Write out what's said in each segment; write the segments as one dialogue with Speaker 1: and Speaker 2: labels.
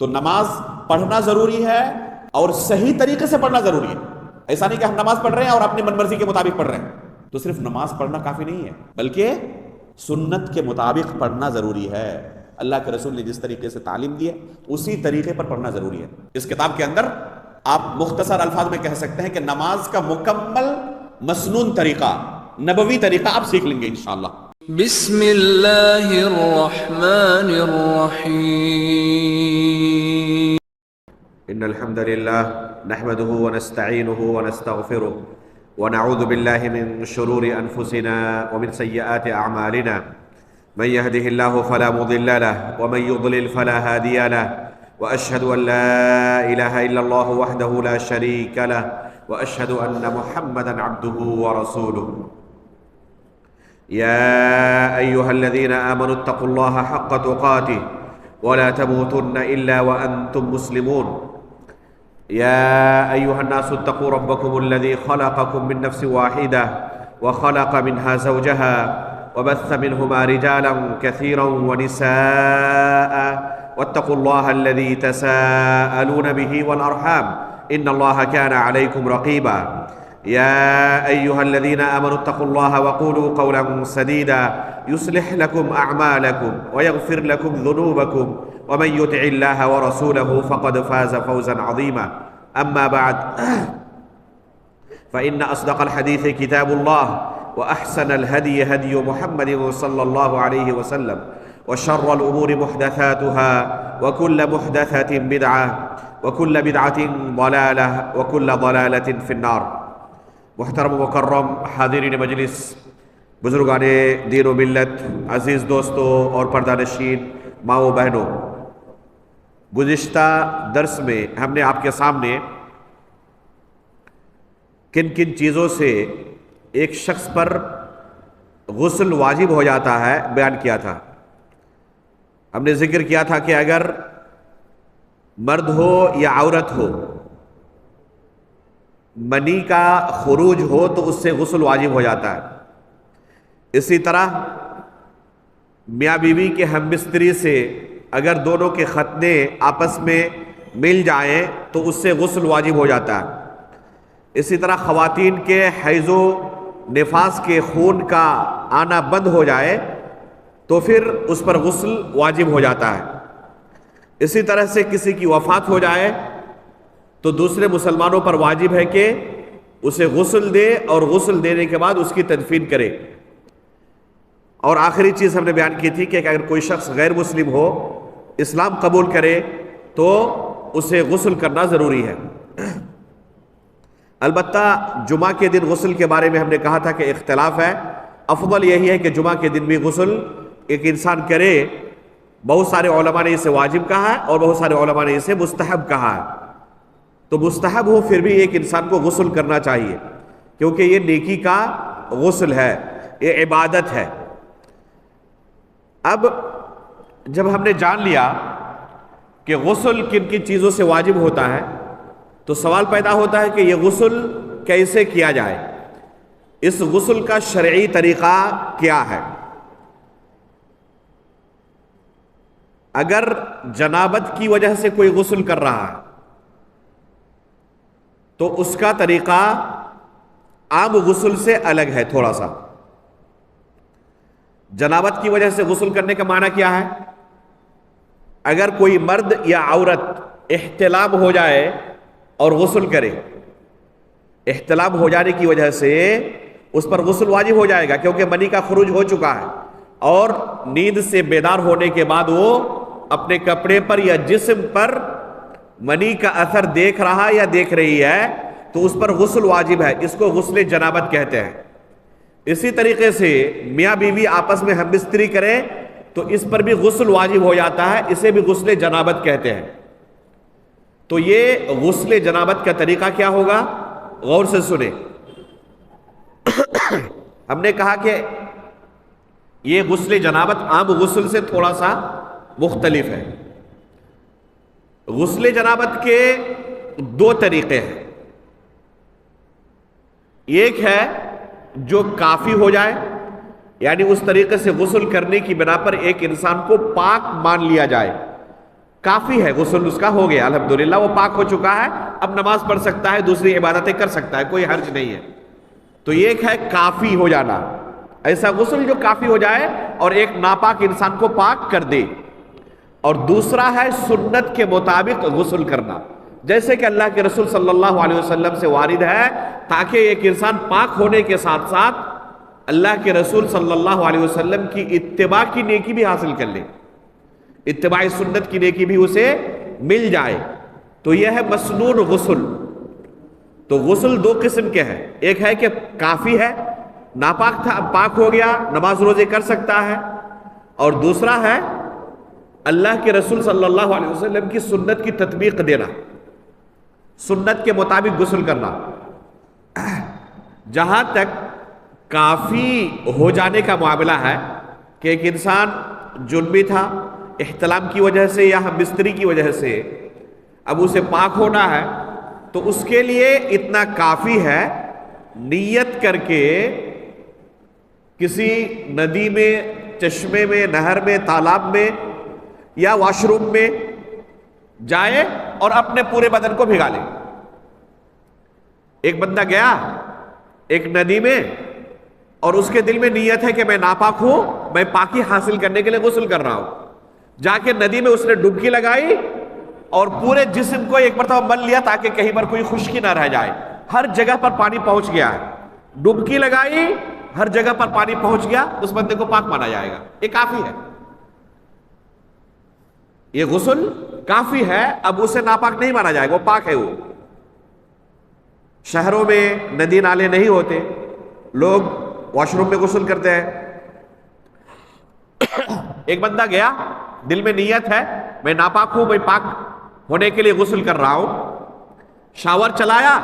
Speaker 1: تو نماز پڑھنا ضروری ہے اور صحیح طریقے سے پڑھنا ضروری ہے. ایسا نہیں کہ ہم نماز پڑھ رہے ہیں اور اپنی من مرضی کے مطابق پڑھ رہے ہیں. تو صرف نماز پڑھنا کافی نہیں ہے، بلکہ سنت کے مطابق پڑھنا ضروری ہے. اللہ کے رسول نے جس طریقے سے تعلیم دی ہے اسی طریقے پر پڑھنا ضروری ہے. اس کتاب کے اندر آپ مختصر الفاظ میں کہہ سکتے ہیں کہ نماز کا مکمل مسنون طریقہ، نبوی طریقہ آپ سیکھ لیں گے انشاءاللہ.
Speaker 2: بسم اللہ الرحمن الرحیم.
Speaker 3: ان الحمد لله نحمده ونستعينه ونستغفره ونعوذ بالله من شرور انفسنا ومن سيئات اعمالنا. من يهده الله فلا مضل له ومن يضلل فلا هادي له، واشهد ان لا اله الا الله وحده لا شريك له، واشهد ان محمدا عبده ورسوله. يا ايها الذين امنوا اتقوا الله حق تقاته ولا تموتن الا وانتم مسلمون. يا ايها الناس اتقوا ربكم الذي خلقكم من نفس واحده وخلق منها زوجها وبث منهما رجالا كثيرا ونساء واتقوا الله الذي تساءلون به والارحام ان الله كان عليكم رقيبا. يا ايها الذين امنوا اتقوا الله وقولوا قولا سديدا يصلح لكم اعمالكم ويغفر لكم ذنوبكم ومن يطع الله ورسوله فقد فاز فوزا عظيما. اما بعد فان اصدق الحديث كتاب الله واحسن الهدي هدي محمد صلى الله عليه وسلم وشر الامور محدثاتها وكل محدثة بدعة وكل بدعة ضلالة وكل ضلالة في النار. محترم مکرم حاضرین مجلس، بزرگان دین و ملت، عزیز دوستوں اور پردہ نشین ماؤں و بہنوں، گزشتہ درس میں ہم نے آپ کے سامنے کن کن چیزوں سے ایک شخص پر غسل واجب ہو جاتا ہے بیان کیا تھا. ہم نے ذکر کیا تھا کہ اگر مرد ہو یا عورت ہو، منی کا خروج ہو تو اس سے غسل واجب ہو جاتا ہے. اسی طرح میاں بیوی کے ہم بستری سے اگر دونوں کے ختنے آپس میں مل جائیں تو اس سے غسل واجب ہو جاتا ہے. اسی طرح خواتین کے حیض و نفاس کے خون کا آنا بند ہو جائے تو پھر اس پر غسل واجب ہو جاتا ہے. اسی طرح سے کسی کی وفات ہو جائے تو دوسرے مسلمانوں پر واجب ہے کہ اسے غسل دے اور غسل دینے کے بعد اس کی تدفین کرے. اور آخری چیز ہم نے بیان کی تھی کہ اگر کوئی شخص غیر مسلم ہو، اسلام قبول کرے تو اسے غسل کرنا ضروری ہے. البتہ جمعہ کے دن غسل کے بارے میں ہم نے کہا تھا کہ اختلاف ہے. افضل یہی ہے کہ جمعہ کے دن بھی غسل ایک انسان کرے. بہت سارے علماء نے اسے واجب کہا ہے اور بہت سارے علماء نے اسے مستحب کہا ہے. تو مستحب ہو پھر بھی ایک انسان کو غسل کرنا چاہیے، کیونکہ یہ نیکی کا غسل ہے، یہ عبادت ہے. اب جب ہم نے جان لیا کہ غسل کن کن چیزوں سے واجب ہوتا ہے تو سوال پیدا ہوتا ہے کہ یہ غسل کیسے کیا جائے، اس غسل کا شرعی طریقہ کیا ہے. اگر جنابت کی وجہ سے کوئی غسل کر رہا ہے تو اس کا طریقہ عام غسل سے الگ ہے تھوڑا سا. جنابت کی وجہ سے غسل کرنے کا معنی کیا ہے؟ اگر کوئی مرد یا عورت احتلام ہو جائے اور غسل کرے، احتلام ہو جانے کی وجہ سے اس پر غسل واجب ہو جائے گا، کیونکہ منی کا خروج ہو چکا ہے اور نیند سے بیدار ہونے کے بعد وہ اپنے کپڑے پر یا جسم پر منی کا اثر دیکھ رہا یا دیکھ رہی ہے تو اس پر غسل واجب ہے. اس کو غسل جنابت کہتے ہیں. اسی طریقے سے میاں بیوی آپس میں ہم بستری کریں تو اس پر بھی غسل واجب ہو جاتا ہے، اسے بھی غسل جنابت کہتے ہیں. تو یہ غسل جنابت کا طریقہ کیا ہوگا؟ غور سے سنیں. ہم نے کہا کہ یہ غسل جنابت عام غسل سے تھوڑا سا مختلف ہے. غسل جنابت کے دو طریقے ہیں. ایک ہے جو کافی ہو جائے، یعنی اس طریقے سے غسل کرنے کی بنا پر ایک انسان کو پاک مان لیا جائے کافی ہے، غسل اس کا ہو گیا الحمدللہ، وہ پاک ہو چکا ہے، اب نماز پڑھ سکتا ہے، دوسری عبادتیں کر سکتا ہے، کوئی حرج نہیں ہے۔ تو یہ ایک ہے کافی ہو جانا، ایسا غسل جو کافی ہو جائے اور ایک ناپاک انسان کو پاک کر دے۔ اور دوسرا ہے سنت کے مطابق غسل کرنا، جیسے کہ اللہ کے رسول صلی اللہ علیہ وسلم سے وارد ہے، تاکہ ایک انسان پاک ہونے کے ساتھ ساتھ اللہ کے رسول صلی اللہ علیہ وسلم کی اتباع کی نیکی بھی حاصل کر لے، اتباع سنت کی نیکی بھی اسے مل جائے۔ تو یہ ہے مسنون غسل۔ تو غسل دو قسم کے ہیں، ایک ہے کہ کافی ہے، ناپاک تھا پاک ہو گیا، نماز روزے کر سکتا ہے، اور دوسرا ہے اللہ کے رسول صلی اللہ علیہ وسلم کی سنت کی تطبیق دینا، سنت کے مطابق غسل کرنا۔ جہاں تک کافی ہو جانے کا معاملہ ہے کہ ایک انسان جنبی تھا، احتلام کی وجہ سے یا بستری کی وجہ سے اب اسے پاک ہونا ہے، تو اس کے لیے اتنا کافی ہے نیت کر کے کسی ندی میں، چشمے میں، نہر میں، تالاب میں یا واش روم میں جائے اور اپنے پورے بدن کو بھگا لے۔ ایک بندہ گیا ایک ندی میں اور اس کے دل میں نیت ہے کہ میں ناپاک ہوں، میں پاکی حاصل کرنے کے لیے غسل کر رہا ہوں، جا کے ندی میں اس نے ڈبکی لگائی اور پورے جسم کو ایک مرتبہ مل لیا تاکہ کہیں پر کوئی خشکی نہ رہ جائے، ہر جگہ پر پانی پہنچ گیا ہے، ڈبکی لگائی، ہر جگہ پر پانی پہنچ گیا، اس بندے کو پاک مانا جائے گا۔ یہ کافی ہے، یہ غسل کافی ہے، اب اسے ناپاک نہیں مانا جائے گا، وہ پاک ہے۔ وہ شہروں میں ندی نالے نہیں ہوتے، لوگ واش روم میں غسل کرتے ہیں۔ ایک بندہ گیا، دل میں نیت ہے میں ناپاک ہوں، میں پاک ہونے کے لیے غسل کر رہا ہوں، شاور چلایا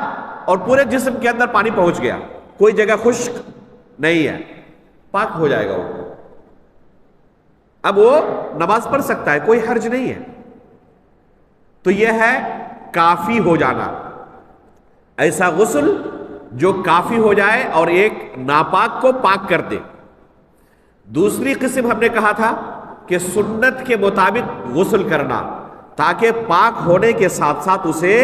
Speaker 3: اور پورے جسم کے اندر پانی پہنچ گیا، کوئی جگہ خشک نہیں ہے، پاک ہو جائے گا وہ، اب وہ نماز پڑھ سکتا ہے، کوئی حرج نہیں ہے۔ تو یہ ہے کافی ہو جانا، ایسا غسل جو کافی ہو جائے اور ایک ناپاک کو پاک کر دے۔ دوسری قسم ہم نے کہا تھا کہ سنت کے مطابق غسل کرنا، تاکہ پاک ہونے کے ساتھ ساتھ اسے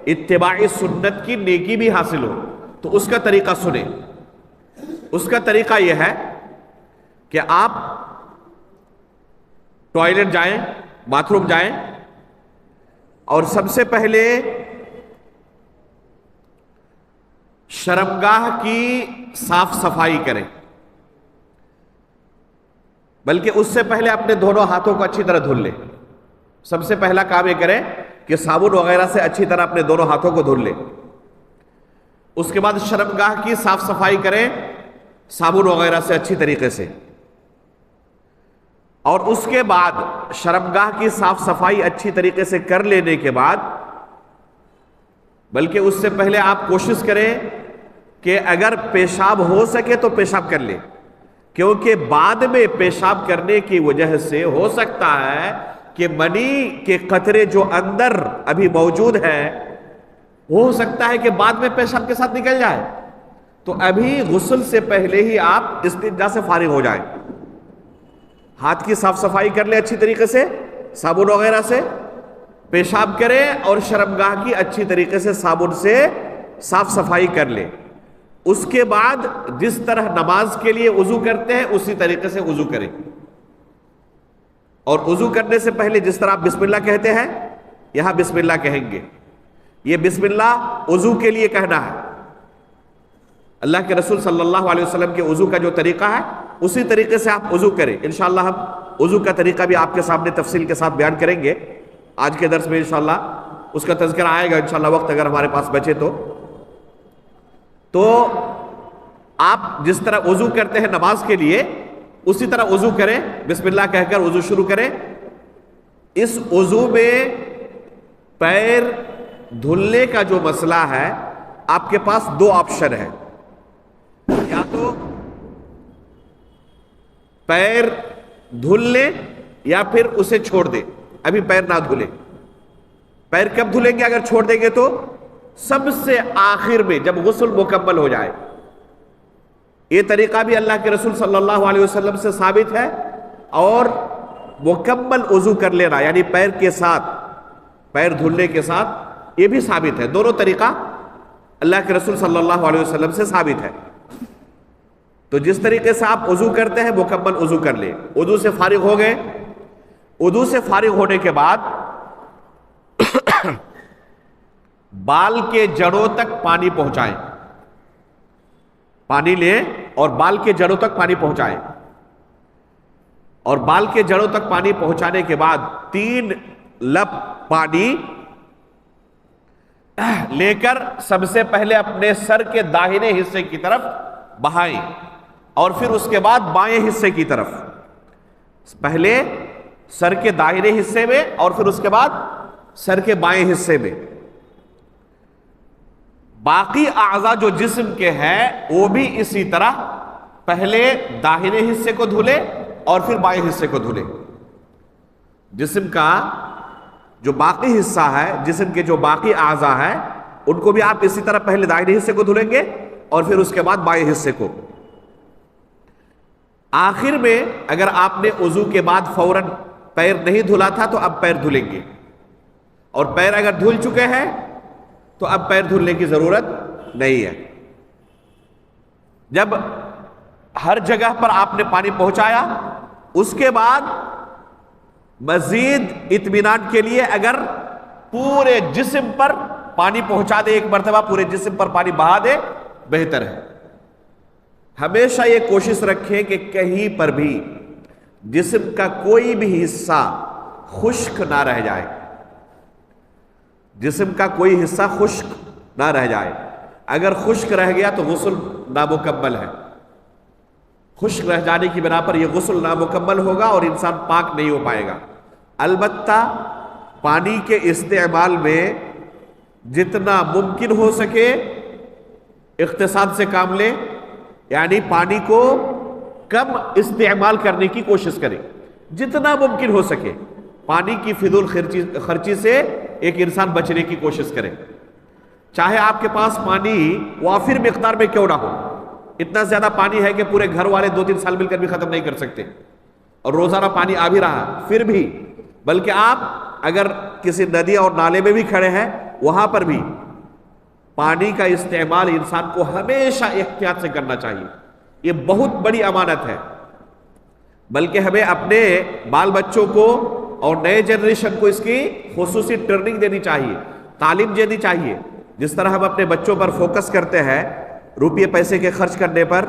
Speaker 3: اتباع سنت کی نیکی بھی حاصل ہو۔ تو اس کا طریقہ سنیں، اس کا طریقہ یہ ہے کہ آپ ٹوائلٹ جائیں، باتھ روم جائیں، اور سب سے پہلے شرمگاہ کی صاف صفائی کریں، بلکہ اس سے پہلے اپنے دونوں ہاتھوں کو اچھی طرح دھل لیں۔ سب سے پہلا کام یہ کریں کہ صابن وغیرہ سے اچھی طرح اپنے دونوں ہاتھوں کو دھل لیں۔ اس کے بعد شرمگاہ کی صاف صفائی کریں صابن وغیرہ سے اچھی طریقے سے، اور اس کے بعد شرمگاہ کی صاف صفائی اچھی طریقے سے کر لینے کے بعد، بلکہ اس سے پہلے آپ کوشش کریں کہ اگر پیشاب ہو سکے تو پیشاب کر لیں، کیونکہ بعد میں پیشاب کرنے کی وجہ سے ہو سکتا ہے کہ منی کے قطرے جو اندر ابھی موجود ہیں ہو سکتا ہے کہ بعد میں پیشاب کے ساتھ نکل جائے، تو ابھی غسل سے پہلے ہی آپ استنجا سے فارغ ہو جائیں، ہاتھ کی صاف صفائی کر لیں اچھی طریقے سے صابن وغیرہ سے، پیشاب کریں اور شرمگاہ کی اچھی طریقے سے صابن سے صاف صفائی کر لیں۔ اس کے بعد جس طرح نماز کے لیے وضو کرتے ہیں اسی طریقے سے وضو کریں، اور وضو کرنے سے پہلے جس طرح آپ بسم اللہ کہتے ہیں یہاں بسم اللہ کہیں گے، یہ بسم اللہ وضو کے لیے کہنا ہے۔ اللہ کے رسول صلی اللہ علیہ وسلم کے وضو کا جو طریقہ ہے اسی طریقے سے آپ وضو کریں۔ انشاءاللہ ہم وضو کا طریقہ بھی آپ کے سامنے تفصیل کے ساتھ بیان کریں گے آج کے درس میں، انشاءاللہ اس کا تذکرہ آئے گا انشاءاللہ وقت اگر ہمارے پاس بچے تو آپ جس طرح وضو کرتے ہیں نماز کے لیے اسی طرح وضو کریں، بسم اللہ کہہ کر وضو شروع کریں۔ اس وضو میں پیر دھلنے کا جو مسئلہ ہے آپ کے پاس دو آپشن ہے، یا تو پیر دھل لیں یا پھر اسے چھوڑ دیں، ابھی پیر نہ دھلیں۔ پیر کب دھلیں گے اگر چھوڑ دیں گے تو؟ سب سے آخر میں جب غسل مکمل ہو جائے۔ یہ طریقہ بھی اللہ کے رسول صلی اللہ علیہ وسلم سے ثابت ہے، اور مکمل وضو کر لینا، یعنی پیر کے ساتھ، پیر دھلنے کے ساتھ، یہ بھی ثابت ہے۔ دونوں طریقہ اللہ کے رسول صلی اللہ علیہ وسلم سے ثابت ہے۔ تو جس طریقے سے آپ وضو کرتے ہیں مکمل وضو کر لیں۔ وضو سے فارغ ہو گئے، وضو سے فارغ ہونے کے بعد بال کے جڑوں تک پانی پہنچائیں، پانی لیں اور بال کے جڑوں تک پانی پہنچائیں، اور بال کے جڑوں تک پانی پہنچانے کے بعد 3 لپ پانی لے کر سب سے پہلے اپنے سر کے داہنے حصے کی طرف بہائیں، اور پھر اس کے بعد بائیں حصے کی طرف، پہلے سر کے داہنے حصے میں اور پھر اس کے بعد سر کے بائیں حصے میں۔ باقی اعضاء جو جسم کے ہیں وہ بھی اسی طرح پہلے داہنے حصے کو دھلے اور پھر بائیں حصے کو دھلے۔ جسم کا جو باقی حصہ ہے، جسم کے جو باقی اعضاء ہیں، ان کو بھی آپ اسی طرح پہلے داہنے حصے کو دھلیں گے اور پھر اس کے بعد بائیں حصے کو۔ آخر میں اگر آپ نے وضو کے بعد فوراً پیر نہیں دھلا تھا تو اب پیر دھلیں گے، اور پیر اگر دھل چکے ہیں تو اب پیر دھلنے کی ضرورت نہیں ہے۔ جب ہر جگہ پر آپ نے پانی پہنچایا، اس کے بعد مزید اطمینان کے لیے اگر پورے جسم پر پانی پہنچا دے، ایک مرتبہ پورے جسم پر پانی بہا دے، بہتر ہے۔ ہمیشہ یہ کوشش رکھیں کہ کہیں پر بھی جسم کا کوئی بھی حصہ خشک نہ رہ جائے، جسم کا کوئی حصہ خشک نہ رہ جائے۔ اگر خشک رہ گیا تو غسل نامکمل ہے، خشک رہ جانے کی بنا پر یہ غسل نامکمل ہوگا اور انسان پاک نہیں ہو پائے گا۔ البتہ پانی کے استعمال میں جتنا ممکن ہو سکے اختصاد سے کام لیں، یعنی پانی کو کم استعمال کرنے کی کوشش کریں، جتنا ممکن ہو سکے پانی کی فضول خرچی سے ایک انسان بچنے کی کوشش کرے۔ چاہے آپ کے پاس پانی وافر مقدار میں کیوں نہ ہو، اتنا زیادہ پانی ہے کہ پورے گھر والے 2-3 سال مل کر بھی ختم نہیں کر سکتے، اور روزانہ پانی آ بھی رہا، پھر بھی بلکہ آپ اگر کسی ندی اور نالے میں بھی کھڑے ہیں، وہاں پر بھی پانی کا استعمال انسان کو ہمیشہ احتیاط سے کرنا چاہیے۔ یہ بہت بڑی امانت ہے، بلکہ ہمیں اپنے بال بچوں کو اور نئے جنریشن کو اس کی خصوصی ٹریننگ دینی چاہیے، تعلیم دینی چاہیے۔ جس طرح ہم اپنے بچوں پر فوکس کرتے ہیں، روپیے پیسے کے خرچ کرنے پر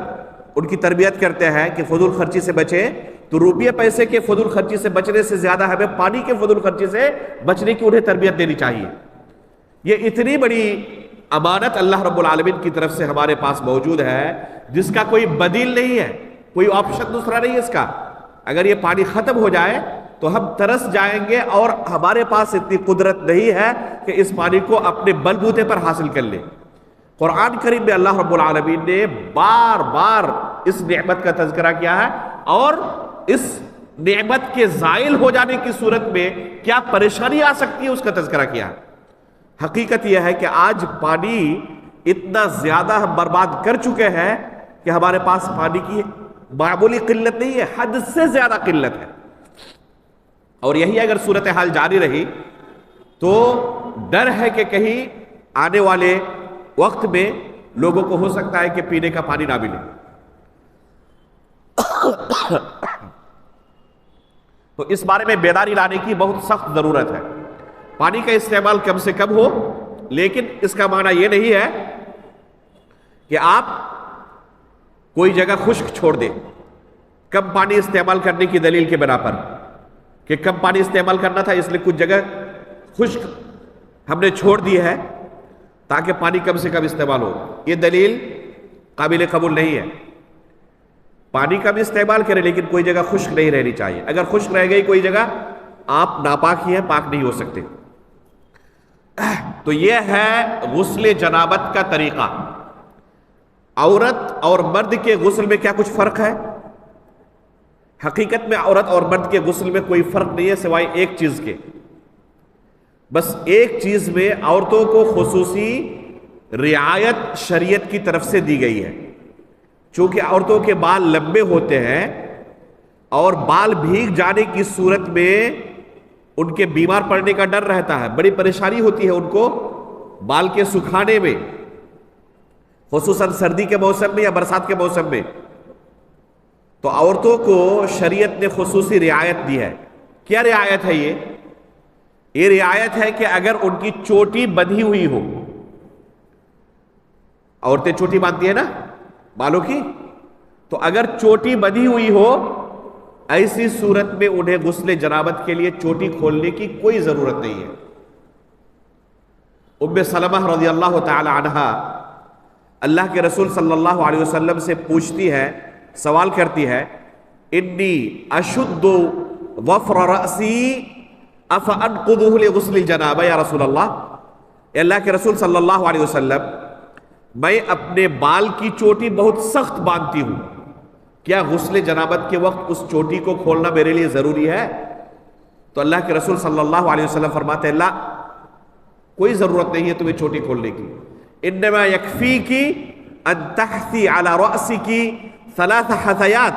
Speaker 3: ان کی تربیت کرتے ہیں کہ فضول خرچی سے بچیں، تو روپیے پیسے کے فضول خرچی سے بچنے سے زیادہ ہمیں پانی کے فضول خرچی سے بچنے کی انہیں تربیت دینی چاہیے۔ یہ اتنی بڑی امانت اللہ رب العالمین کی طرف سے ہمارے پاس موجود ہے جس کا کوئی بدیل نہیں ہے، کوئی آپشن دوسرا نہیں ہے اس کا۔ اگر یہ پانی ختم ہو جائے تو ہم ترس جائیں گے، اور ہمارے پاس اتنی قدرت نہیں ہے کہ اس پانی کو اپنے بل بوتے پر حاصل کر لیں۔ قرآن کریم میں اللہ رب العالمین نے بار بار اس نعمت کا تذکرہ کیا ہے، اور اس نعمت کے زائل ہو جانے کی صورت میں کیا پریشانی آ سکتی ہے اس کا تذکرہ کیا ہے۔ حقیقت یہ ہے کہ آج پانی اتنا زیادہ ہم برباد کر چکے ہیں کہ ہمارے پاس پانی کی معمولی قلت نہیں ہے، حد سے زیادہ قلت ہے، اور یہی اگر صورتحال جاری رہی تو ڈر ہے کہ کہیں آنے والے وقت میں لوگوں کو ہو سکتا ہے کہ پینے کا پانی نہ ملے۔ تو اس بارے میں بیداری لانے کی بہت سخت ضرورت ہے۔ پانی کا استعمال کم سے کم ہو، لیکن اس کا معنی یہ نہیں ہے کہ آپ کوئی جگہ خشک چھوڑ دیں کم پانی استعمال کرنے کی دلیل کے بنا پر، کہ کم پانی استعمال کرنا تھا اس لیے کچھ جگہ خشک ہم نے چھوڑ دی ہے تاکہ پانی کم سے کم استعمال ہو۔ یہ دلیل قابل قبول نہیں ہے۔ پانی کا بھی استعمال کریں لیکن کوئی جگہ خشک نہیں رہنی چاہیے۔ اگر خشک رہ گئی کوئی جگہ، آپ ناپاک ہی ہیں، پاک نہیں ہو سکتے۔ تو یہ ہے غسل جنابت کا طریقہ۔ عورت اور مرد کے غسل میں کیا کچھ فرق ہے؟ حقیقت میں عورت اور مرد کے غسل میں کوئی فرق نہیں ہے سوائے ایک چیز کے۔ بس ایک چیز میں عورتوں کو خصوصی رعایت شریعت کی طرف سے دی گئی ہے۔ چونکہ عورتوں کے بال لمبے ہوتے ہیں اور بال بھیگ جانے کی صورت میں ان کے بیمار پڑنے کا ڈر رہتا ہے، بڑی پریشانی ہوتی ہے ان کو بال کے سکھانے میں، خصوصاً سردی کے موسم میں یا برسات کے موسم میں. تو عورتوں کو شریعت نے خصوصی رعایت دی ہے. کیا رعایت ہے یہ رعایت ہے کہ اگر ان کی چوٹی بندھی ہوئی ہو، عورتیں چوٹی باندھتی ہیں نا بالوں کی، تو اگر چوٹی بندھی ہوئی ہو ایسی صورت میں انہیں غسل جنابت کے لیے چوٹی کھولنے کی کوئی ضرورت نہیں ہے. ام سلمہ رضی اللہ تعالی عنہا اللہ کے رسول صلی اللہ علیہ وسلم سے پوچھتی ہے، سوال کرتی ہے، انی اشد وفر رأسی افانقضه لغسل الجنابہ یا رسول اللہ. اے اللہ کے رسول صلی اللہ علیہ وسلم، میں اپنے بال کی چوٹی بہت سخت باندھتی ہوں، کیا غسل جنابت کے وقت اس چوٹی کو کھولنا میرے لیے ضروری ہے؟ تو اللہ کے رسول صلی اللہ علیہ وسلم فرماتے ہیں، لا، کوئی ضرورت نہیں ہے تمہیں چوٹی کھولنے کی. انما یکفیکی ان تحثی علی رأسکی 3 حثیات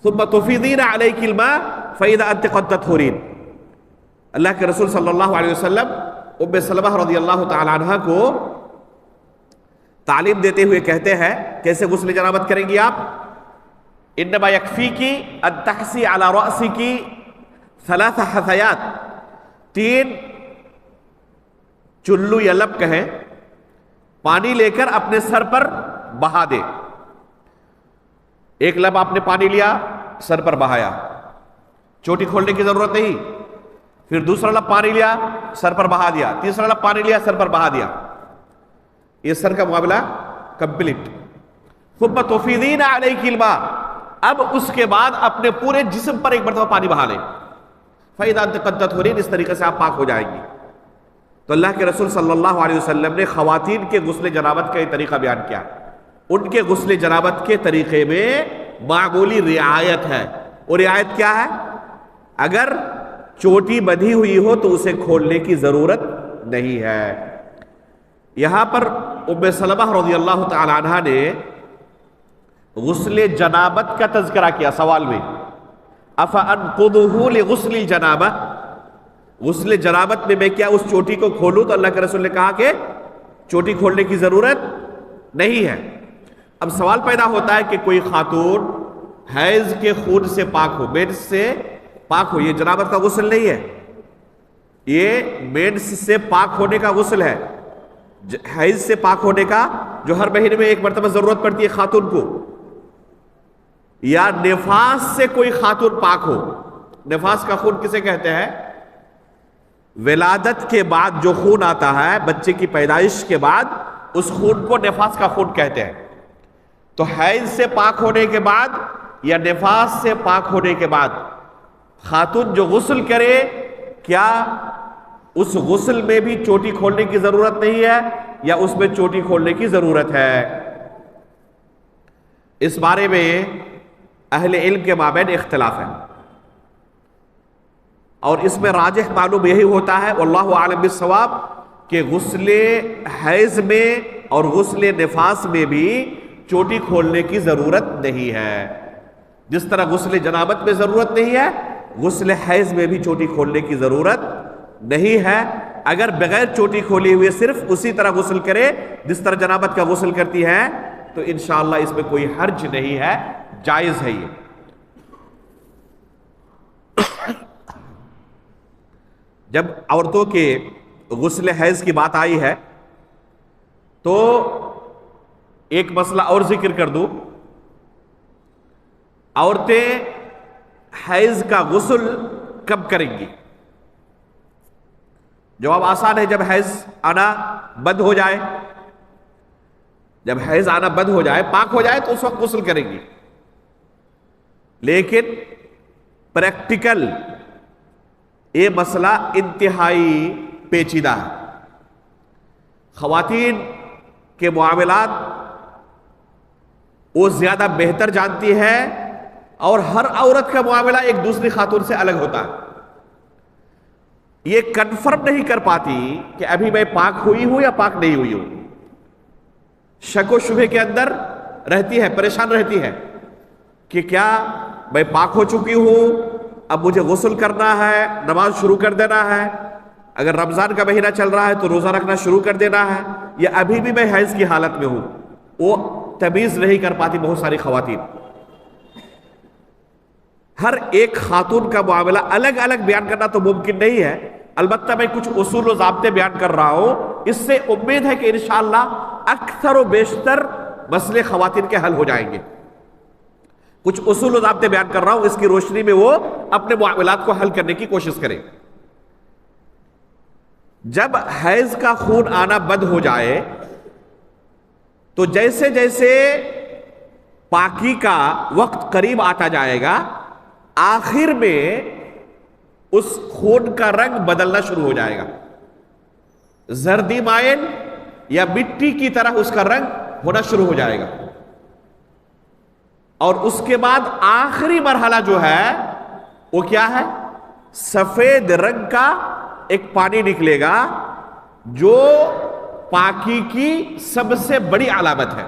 Speaker 3: ثم تفیضین علیک الماء فاذا انت قد تطہرین. اللہ کے رسول صلی اللہ علیہ وسلم ام سلمہ رضی اللہ تعالی عنہ کو تعلیم دیتے ہوئے کہتے ہیں کیسے غسل جنابت کریں گی آپ. انما یکفیکی ان تحثی علی رأسکی 3 حثیات، 3 چلو یا لب کہیں، پانی لے کر اپنے سر پر بہا دے. ایک لب آپ نے پانی لیا، سر پر بہایا، چوٹی کھولنے کی ضرورت نہیں. پھر دوسرا لب پانی لیا، سر پر بہا دیا، تیسرا لب پانی لیا، سر پر بہا دیا. یہ سر کا معاملہ کمپلیٹ. ثم تفیضین علیک الماء، اب اس کے بعد اپنے پورے جسم پر ایک مرتبہ پانی بہا لیں. فاذا انت قد تطہرین، اس طریقے سے آپ پاک ہو جائیں گی. تو اللہ کے رسول صلی اللہ علیہ وسلم نے خواتین کے غسل جنابت کا یہ طریقہ بیان کیا. ان کے غسل جنابت کے طریقے میں معمولی رعایت ہے. اور رعایت کیا ہے؟ اگر چوٹی بندھی ہوئی ہو تو اسے کھولنے کی ضرورت نہیں ہے. یہاں پر ام سلمہ رضی اللہ تعالی عنہ نے غسل جنابت کا تذکرہ کیا سوال میں، افانقضه لغسل الجنابہ، غسل جنابت میں کیا اس چوٹی کو کھولوں؟ تو اللہ کے رسول نے کہا کہ چوٹی کھولنے کی ضرورت نہیں ہے. اب سوال پیدا ہوتا ہے کہ کوئی خاتون حیض کے خون سے پاک ہو، مینس سے پاک ہو، یہ جنابت کا غسل نہیں ہے، یہ مینس سے پاک ہونے کا غسل ہے، حیض سے پاک ہونے کا جو ہر مہینے میں ایک مرتبہ ضرورت پڑتی ہے خاتون کو. یا نفاس سے کوئی خاتون پاک ہو. نفاس کا خون کسے کہتے ہیں؟ ولادت کے بعد جو خون آتا ہے بچے کی پیدائش کے بعد، اس خون کو نفاس کا خون کہتے ہیں. تو حیض سے پاک ہونے کے بعد یا نفاس سے پاک ہونے کے بعد خاتون جو غسل کرے، کیا اس غسل میں بھی چوٹی کھولنے کی ضرورت نہیں ہے یا اس میں چوٹی کھولنے کی ضرورت ہے؟ اس بارے میں اہل علم کے مابین اختلاف ہے، اور اس میں راجح معلوم یہی ہوتا ہے واللہ اعلم بالصواب کہ غسل حیض میں اور غسل نفاس میں بھی چوٹی کھولنے کی ضرورت نہیں ہے. جس طرح غسل جنابت میں ضرورت نہیں ہے، غسل حیض میں بھی چوٹی کھولنے کی ضرورت نہیں ہے. اگر بغیر چوٹی کھولی ہوئے صرف اسی طرح غسل کرے جس طرح جنابت کا غسل کرتی ہے تو انشاءاللہ اس میں کوئی حرج نہیں ہے، جائز ہے. یہ جب عورتوں کے غسل حیض کی بات آئی ہے تو ایک مسئلہ اور ذکر کر دوں. عورتیں حیض کا غسل کب کریں گی؟ جواب آسان ہے، جب حیض آنا بند ہو جائے. جب حیض آنا بند ہو جائے، پاک ہو جائے تو اس وقت غسل کریں گی. لیکن پریکٹیکل یہ مسئلہ انتہائی پیچیدہ ہے. خواتین کے معاملات وہ زیادہ بہتر جانتی ہے، اور ہر عورت کا معاملہ ایک دوسری خاتون سے الگ ہوتا ہے. یہ کنفرم نہیں کر پاتی کہ ابھی میں پاک ہوئی ہوں یا پاک نہیں ہوئی ہوں. شک و شبہ کے اندر رہتی ہے، پریشان رہتی ہے. کہ کیا میں پاک ہو چکی ہوں، اب مجھے غسل کرنا ہے، نماز شروع کر دینا ہے، اگر رمضان کا مہینہ چل رہا ہے تو روزہ رکھنا شروع کر دینا ہے، یا ابھی بھی میں حیض کی حالت میں ہوں، وہ تمیز نہیں کر پاتی بہت ساری خواتین۔ ہر ایک خاتون کا معاملہ الگ الگ بیان کرنا تو ممکن نہیں ہے، البتہ میں کچھ اصول و ضابطے بیان کر رہا ہوں، اس سے امید ہے کہ انشاءاللہ اکثر و بیشتر مسئلے خواتین کے حل ہو جائیں گے۔ کچھ اصول و ضابطے بیان کر رہا ہوں، اس کی روشنی میں وہ اپنے معاملات کو حل کرنے کی کوشش کریں۔ جب حیض کا خون آنا بند ہو جائے تو جیسے جیسے پاکی کا وقت قریب آتا جائے گا، آخر میں اس خون کا رنگ بدلنا شروع ہو جائے گا، زردی مائل یا مٹی کی طرح اس کا رنگ ہونا شروع ہو جائے گا، اور اس کے بعد آخری مرحلہ جو ہے وہ کیا ہے؟ سفید رنگ کا ایک پانی نکلے گا، جو پاکی کی سب سے بڑی علامت ہے۔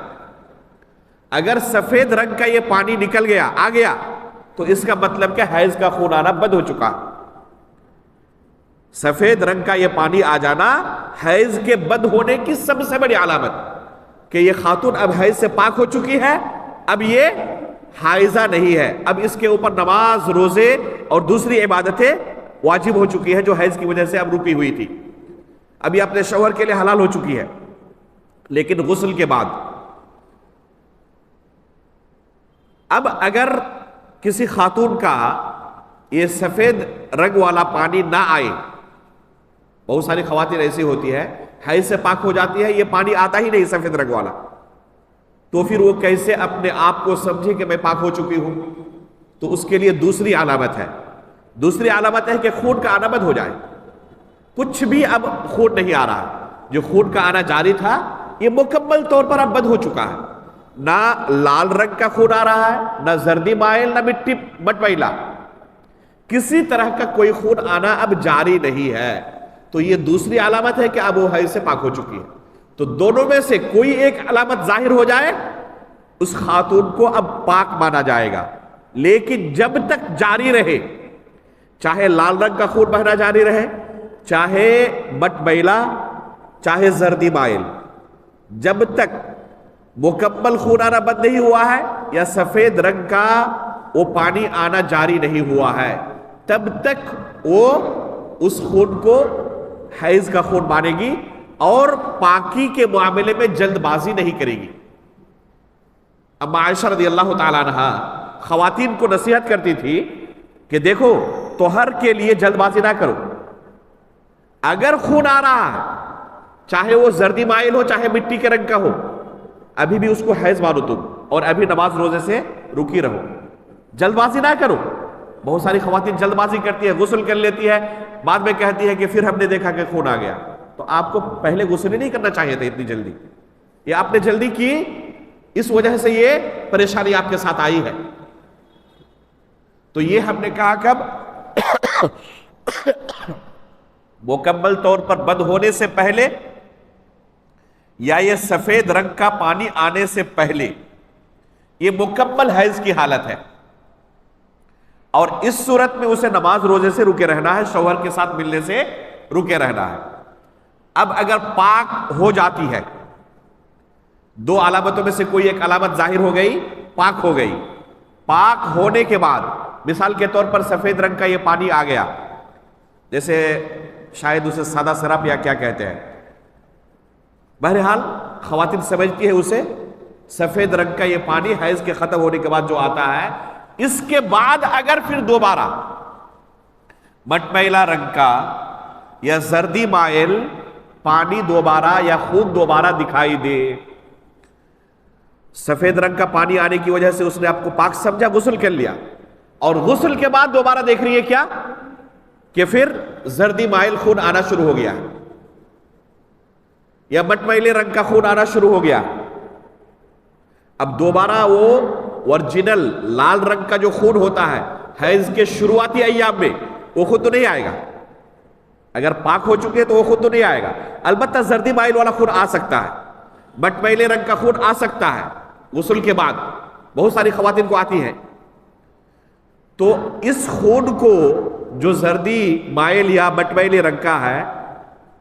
Speaker 3: اگر سفید رنگ کا یہ پانی نکل گیا، آ گیا، تو اس کا مطلب کہ حیض کا خون آنا بند ہو چکا۔ سفید رنگ کا یہ پانی آ جانا حیض کے بند ہونے کی سب سے بڑی علامت، کہ یہ خاتون اب حیض سے پاک ہو چکی ہے، اب یہ حائضہ نہیں ہے، اب اس کے اوپر نماز، روزے اور دوسری عبادتیں واجب ہو چکی ہے جو حیض کی وجہ سے اب رکی ہوئی تھی، اب یہ اپنے شوہر کے لیے حلال ہو چکی ہے۔ لیکن غسل کے بعد اب اگر کسی خاتون کا یہ سفید رنگ والا پانی نہ آئے، بہت ساری خواتین ایسی ہوتی ہے حیض سے پاک ہو جاتی ہے، یہ پانی آتا ہی نہیں سفید رنگ والا، تو پھر وہ کیسے اپنے آپ کو سمجھے کہ میں پاک ہو چکی ہوں؟ تو اس کے لیے دوسری علامت ہے، دوسری علامت ہے کہ خون کا آنا بند ہو جائے، کچھ بھی اب خون نہیں آ رہا، جو خون کا آنا جاری تھا یہ مکمل طور پر اب بند ہو چکا ہے، نہ لال رنگ کا خون آ رہا ہے، نہ زردی مائل، نہ مٹی مٹمئلہ، کسی طرح کا کوئی خون آنا اب جاری نہیں ہے، تو یہ دوسری علامت ہے کہ اب وہ حیض سے پاک ہو چکی ہے۔ تو دونوں میں سے کوئی ایک علامت ظاہر ہو جائے، اس خاتون کو اب پاک مانا جائے گا، لیکن جب تک جاری رہے، چاہے لال رنگ کا خون بہنا جاری رہے، چاہے مٹمئلہ، چاہے زردی مائل، جب تک مکمل خون آنا بند نہیں ہوا ہے یا سفید رنگ کا وہ پانی آنا جاری نہیں ہوا ہے، تب تک وہ اس خون کو حیض کا خون مانے گی اور پاکی کے معاملے میں جلد بازی نہیں کرے گی۔ اب عائشہ رضی اللہ تعالیٰ عنہ خواتین کو نصیحت کرتی تھی کہ دیکھو طہر کے لیے جلد بازی نہ کرو، اگر خون آ رہا ہے چاہے وہ زردی مائل ہو چاہے مٹی کے رنگ کا ہو، ابھی بھی اس کو حیض مانو تم، اور ابھی نماز روزے سے رکی رہو، جلد بازی نہ کرو۔ بہت ساری خواتین جلد بازی کرتی ہے، غسل کر لیتی ہے، بعد میں کہتی ہے کہ پھر ہم نے دیکھا کہ خون آ گیا، تو آپ کو پہلے غسل ہی نہیں کرنا چاہیے تھا اتنی جلدی، یہ آپ نے جلدی کی، اس وجہ سے یہ پریشانی آپ کے ساتھ آئی ہے۔ تو یہ ہم نے کہا کب؟ مکمل طور پر بند ہونے سے پہلے یا یہ سفید رنگ کا پانی آنے سے پہلے، یہ مکمل حیض کی حالت ہے، اور اس صورت میں اسے نماز روزے سے رکے رہنا ہے، شوہر کے ساتھ ملنے سے رکے رہنا ہے۔ اب اگر پاک ہو جاتی ہے، دو علامتوں میں سے کوئی ایک علامت ظاہر ہو گئی، پاک ہو گئی، پاک ہونے کے بعد مثال کے طور پر سفید رنگ کا یہ پانی آ گیا، جیسے شاید اسے سادہ سراب یا کیا کہتے ہیں، بہرحال خواتین سمجھتی ہے اسے سفید رنگ کا یہ پانی حیض کے ختم ہونے کے بعد جو آتا ہے، اس کے بعد اگر پھر دوبارہ مٹمئلہ رنگ کا یا زردی مائل پانی دوبارہ یا خون دوبارہ دکھائی دے، سفید رنگ کا پانی آنے کی وجہ سے اس نے آپ کو پاک سمجھا، غسل کر لیا، اور غسل کے بعد دوبارہ دیکھ رہی ہے کیا کہ پھر زردی مائل خون آنا شروع ہو گیا یا مٹمئلے رنگ کا خون آنا شروع ہو گیا، اب دوبارہ وہ اوریجنل لال رنگ کا جو خون ہوتا ہے حیض کے شروعاتی ایام میں، وہ خود تو نہیں آئے گا، اگر پاک ہو چکے تو وہ خود تو نہیں آئے گا، البتہ زردی مائل والا خون آ سکتا ہے، مٹمئلے رنگ کا خون آ سکتا ہے غسل کے بعد، بہت ساری خواتین کو آتی ہیں، تو اس خون کو جو زردی مائل یا مٹمئلے رنگ کا ہے،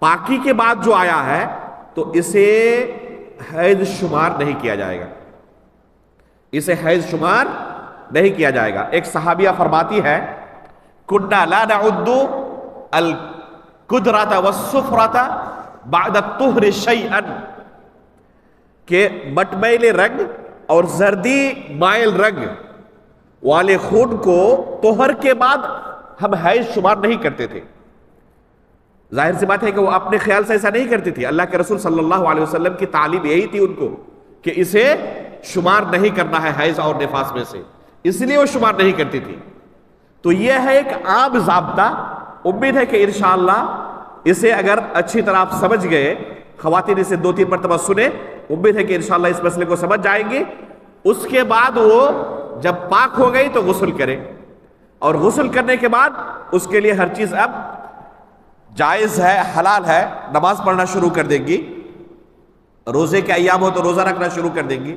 Speaker 3: پاکی کے بعد جو آیا ہے، تو اسے حیض شمار نہیں کیا جائے گا، اسے حیض شمار نہیں کیا جائے گا۔ ایک صحابیہ فرماتی ہے کنا لا نعد القدرۃ والصفرۃ بعد الطہر شیئا، کہ مٹمئلے رنگ اور زردی مائل رنگ والے خون کو طہر کے بعد ہم حیض شمار نہیں کرتے تھے۔ ظاہر سی بات ہے کہ وہ اپنے خیال سے ایسا نہیں کرتی تھی، اللہ کے رسول صلی اللہ علیہ وسلم کی تعلیم یہی تھی ان کو کہ اسے شمار نہیں کرنا ہے حیض اور نفاس میں سے، اس لیے وہ شمار نہیں کرتی تھی۔ تو یہ ہے ایک عام ضابطہ، امید ہے کہ انشاءاللہ اسے اگر اچھی طرح آپ سمجھ گئے، خواتین اسے 2-3 مرتبہ سنیں، امید ہے کہ انشاءاللہ اس مسئلے کو سمجھ جائیں گے۔ اس کے بعد وہ جب پاک ہو گئی تو غسل کرے، اور غسل کرنے کے بعد اس کے لیے ہر چیز اب جائز ہے، حلال ہے، نماز پڑھنا شروع کر دیں گی، روزے کے ایام ہو تو روزہ رکھنا شروع کر دیں گی،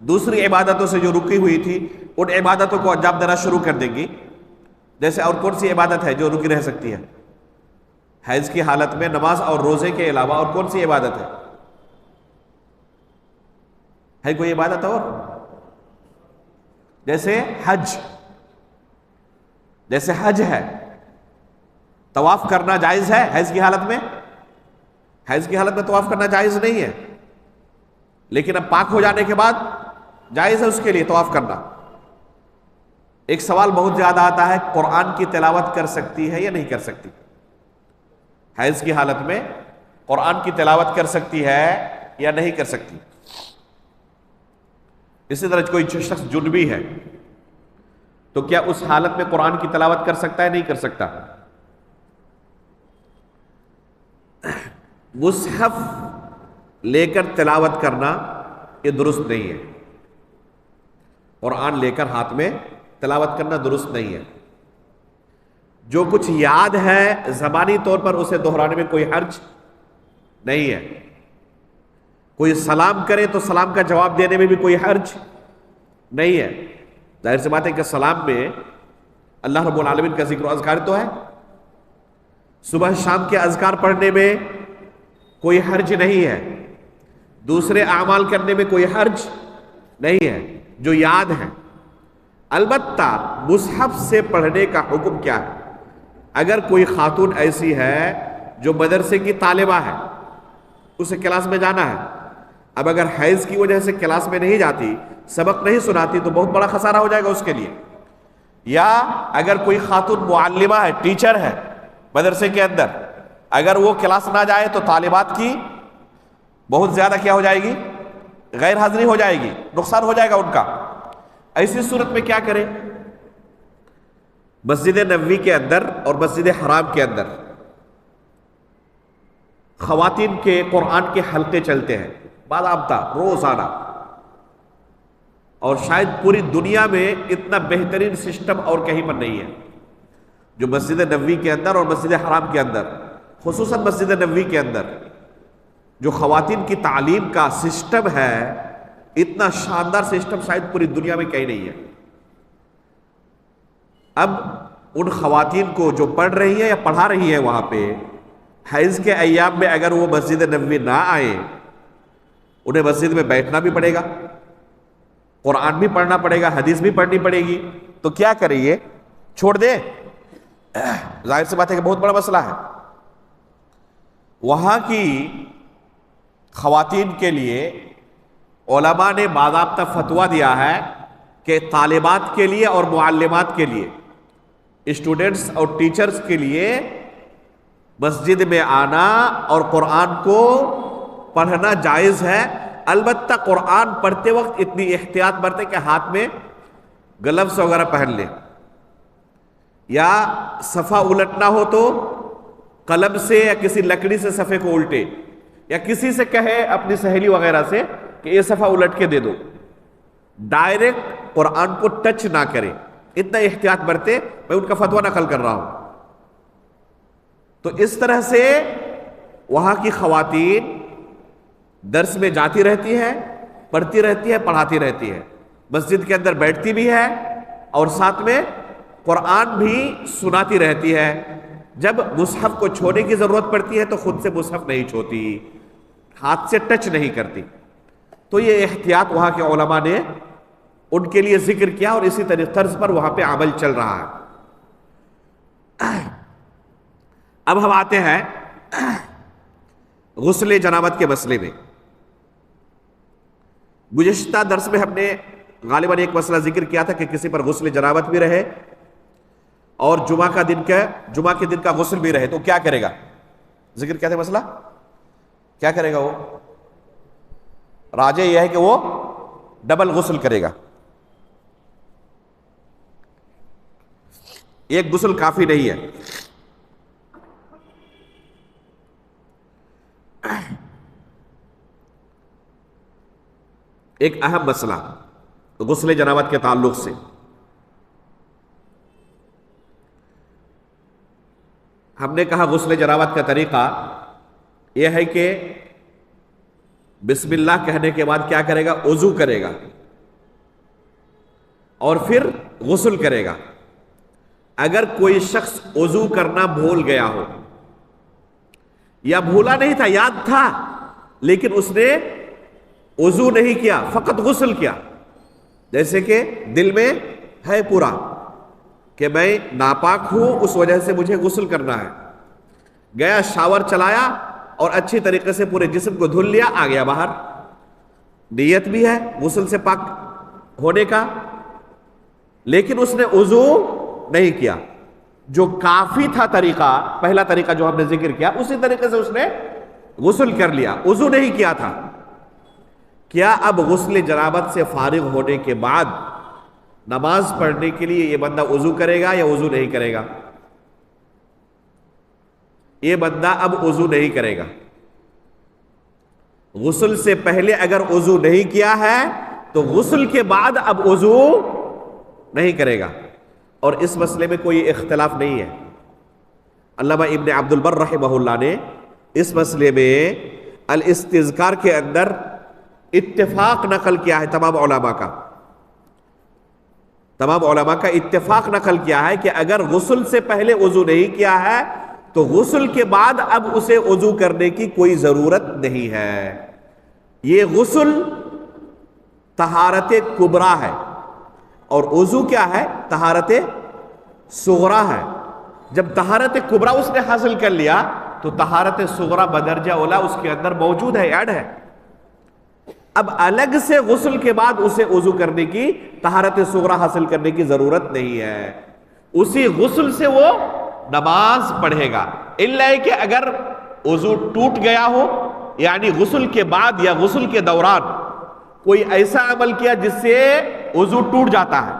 Speaker 3: دوسری عبادتوں سے جو رکی ہوئی تھی ان عبادتوں کو انجام دینا شروع کر دیں گی۔ جیسے اور کون سی عبادت ہے جو رکی رہ سکتی ہے حیض کی حالت میں؟ نماز اور روزے کے علاوہ اور کون سی عبادت ہے کوئی عبادت اور؟ جیسے حج ہے، طواف کرنا جائز ہے حیض کی حالت میں؟ حیض کی حالت میں طواف کرنا جائز نہیں ہے، لیکن اب پاک ہو جانے کے بعد جائز ہے اس کے لیے طواف کرنا۔ ایک سوال بہت زیادہ آتا ہے، قرآن کی تلاوت کر سکتی ہے یا نہیں کر سکتی؟ حیض کی حالت میں قرآن کی تلاوت کر سکتی ہے یا نہیں کر سکتی؟ اسی طرح کوئی شخص جنبی ہے تو کیا اس حالت میں قرآن کی تلاوت کر سکتا ہے نہیں کر سکتا؟ مصحف لے کر تلاوت کرنا یہ درست نہیں ہے، قرآن لے کر ہاتھ میں تلاوت کرنا درست نہیں ہے۔ جو کچھ یاد ہے زبانی طور پر اسے دہرانے میں کوئی حرج نہیں ہے، کوئی سلام کرے تو سلام کا جواب دینے میں بھی کوئی حرج نہیں ہے۔ ظاہر سی بات ہے کہ سلام میں اللہ رب العالمین کا ذکر و اذکار تو ہے، صبح شام کے اذکار پڑھنے میں کوئی حرج نہیں ہے، دوسرے اعمال کرنے میں کوئی حرج نہیں ہے جو یاد ہے۔ البتہ مصحف سے پڑھنے کا حکم کیا ہے؟ اگر کوئی خاتون ایسی ہے جو مدرسے کی طالبہ ہے، اسے کلاس میں جانا ہے، اب اگر حیض کی وجہ سے کلاس میں نہیں جاتی، سبق نہیں سناتی، تو بہت بڑا خسارہ ہو جائے گا اس کے لیے۔ یا اگر کوئی خاتون معلمہ ہے، ٹیچر ہے مدرسے کے اندر، اگر وہ کلاس نہ جائے تو طالبات کی بہت زیادہ کیا ہو جائے گی؟ غیر حاضری ہو جائے گی، نقصان ہو جائے گا ان کا۔ ایسی صورت میں کیا کریں؟ مسجد نبوی کے اندر اور مسجد حرام کے اندر خواتین کے قرآن کے حلقے چلتے ہیں باضابطہ روزانہ، اور شاید پوری دنیا میں اتنا بہترین سسٹم اور کہیں پر نہیں ہے جو مسجد نبوی کے اندر اور مسجد حرام کے اندر، خصوصاً مسجد نبوی کے اندر جو خواتین کی تعلیم کا سسٹم ہے، اتنا شاندار سسٹم شاید پوری دنیا میں کہیں نہیں ہے۔ اب ان خواتین کو جو پڑھ رہی ہیں یا پڑھا رہی ہیں وہاں پہ، حیض کے ایام میں اگر وہ مسجد نبوی نہ آئے، انہیں مسجد میں بیٹھنا بھی پڑے گا، قرآن بھی پڑھنا پڑے گا، حدیث بھی پڑھنی پڑے گی، تو کیا کریں؟ یہ چھوڑ دیں؟ ظاہر سی بات ہے کہ بہت بڑا مسئلہ ہے۔ وہاں کی خواتین کے لیے علماء نے باضابطہ فتویٰ دیا ہے کہ طالبات کے لیے اور معلمات کے لیے، اسٹوڈنٹس اور ٹیچرز کے لیے مسجد میں آنا اور قرآن کو پڑھنا جائز ہے۔ البتہ قرآن پڑھتے وقت اتنی احتیاط برتے کہ ہاتھ میں گلوز وغیرہ پہن لیں، یا صفحہ الٹنا ہو تو قلم سے یا کسی لکڑی سے صفحے کو الٹے، یا کسی سے کہے اپنی سہیلی وغیرہ سے کہ یہ صفحہ الٹ کے دے دو، ڈائریکٹ قرآن کو ٹچ نہ کرے، اتنا احتیاط برتے۔ میں ان کا فتویٰ نقل کر رہا ہوں۔ تو اس طرح سے وہاں کی خواتین درس میں جاتی رہتی ہے، پڑھتی رہتی ہے، پڑھاتی رہتی ہے، مسجد کے اندر بیٹھتی بھی ہے اور ساتھ میں قرآن بھی سناتی رہتی ہے، جب مصحف کو چھونے کی ضرورت پڑتی ہے تو خود سے مصحف نہیں چھوتی، ہاتھ سے ٹچ نہیں کرتی۔ تو یہ احتیاط وہاں کے علماء نے ان کے لیے ذکر کیا، اور اسی طرز پر وہاں پہ عمل چل رہا ہے۔ اب ہم آتے ہیں غسل جنابت کے مسئلے میں۔ گزشتہ درس میں ہم نے غالباً ایک مسئلہ ذکر کیا تھا کہ کسی پر غسل جنابت بھی رہے اور جمعہ کے دن کا غسل بھی رہے تو کیا کرے گا؟ ذکر کیا تھا مسئلہ؟ کیا کرے گا وہ؟ راجح یہ ہے کہ وہ ڈبل غسل کرے گا، ایک غسل کافی نہیں ہے۔ ایک اہم مسئلہ غسل جنابت کے تعلق سے، ہم نے کہا غسل جنابت کا طریقہ یہ ہے کہ بسم اللہ کہنے کے بعد کیا کرے گا؟ وضو کرے گا اور پھر غسل کرے گا۔ اگر کوئی شخص وضو کرنا بھول گیا ہو، یا بھولا نہیں تھا، یاد تھا لیکن اس نے وضو نہیں کیا، فقط غسل کیا، جیسے کہ دل میں ہے پورا کہ میں ناپاک ہوں، اس وجہ سے مجھے غسل کرنا ہے، گیا شاور چلایا اور اچھی طریقے سے پورے جسم کو دھل لیا، آ گیا باہر، نیت بھی ہے غسل سے پاک ہونے کا، لیکن اس نے وضو نہیں کیا۔ جو کافی تھا طریقہ، پہلا طریقہ جو ہم نے ذکر کیا، اسی طریقے سے اس نے غسل کر لیا، وضو نہیں کیا تھا۔ کیا اب غسل جنابت سے فارغ ہونے کے بعد نماز پڑھنے کے لیے یہ بندہ وضو کرے گا یا وضو نہیں کرے گا؟ یہ بندہ اب وضو نہیں کرے گا۔ غسل سے پہلے اگر وضو نہیں کیا ہے تو غسل کے بعد اب وضو نہیں کرے گا، اور اس مسئلے میں کوئی اختلاف نہیں ہے۔ علامہ ابن عبد البر رحمہ اللہ نے اس مسئلے میں الاستذکار کے اندر اتفاق نقل کیا ہے، تمام علماء کا اتفاق نقل کیا ہے کہ اگر غسل سے پہلے وضو نہیں کیا ہے تو غسل کے بعد اب اسے وضو کرنے کی کوئی ضرورت نہیں ہے۔ یہ غسل طہارت کبریٰ ہے، اور وضو کیا ہے؟ طہارت صغریٰ ہے۔ جب طہارت کبریٰ اس نے حاصل کر لیا تو طہارت صغریٰ بدرجہ اولا اس کے اندر موجود ہے، ایڈ ہے۔ اب الگ سے غسل کے بعد اسے وضو کرنے کی، طہارت صغریٰ حاصل کرنے کی ضرورت نہیں ہے، اسی غسل سے وہ نماز پڑھے گا۔ الا کہ اگر وضو ٹوٹ گیا ہو، یعنی غسل کے بعد یا غسل کے دوران کوئی ایسا عمل کیا جس سے وضو ٹوٹ جاتا ہے۔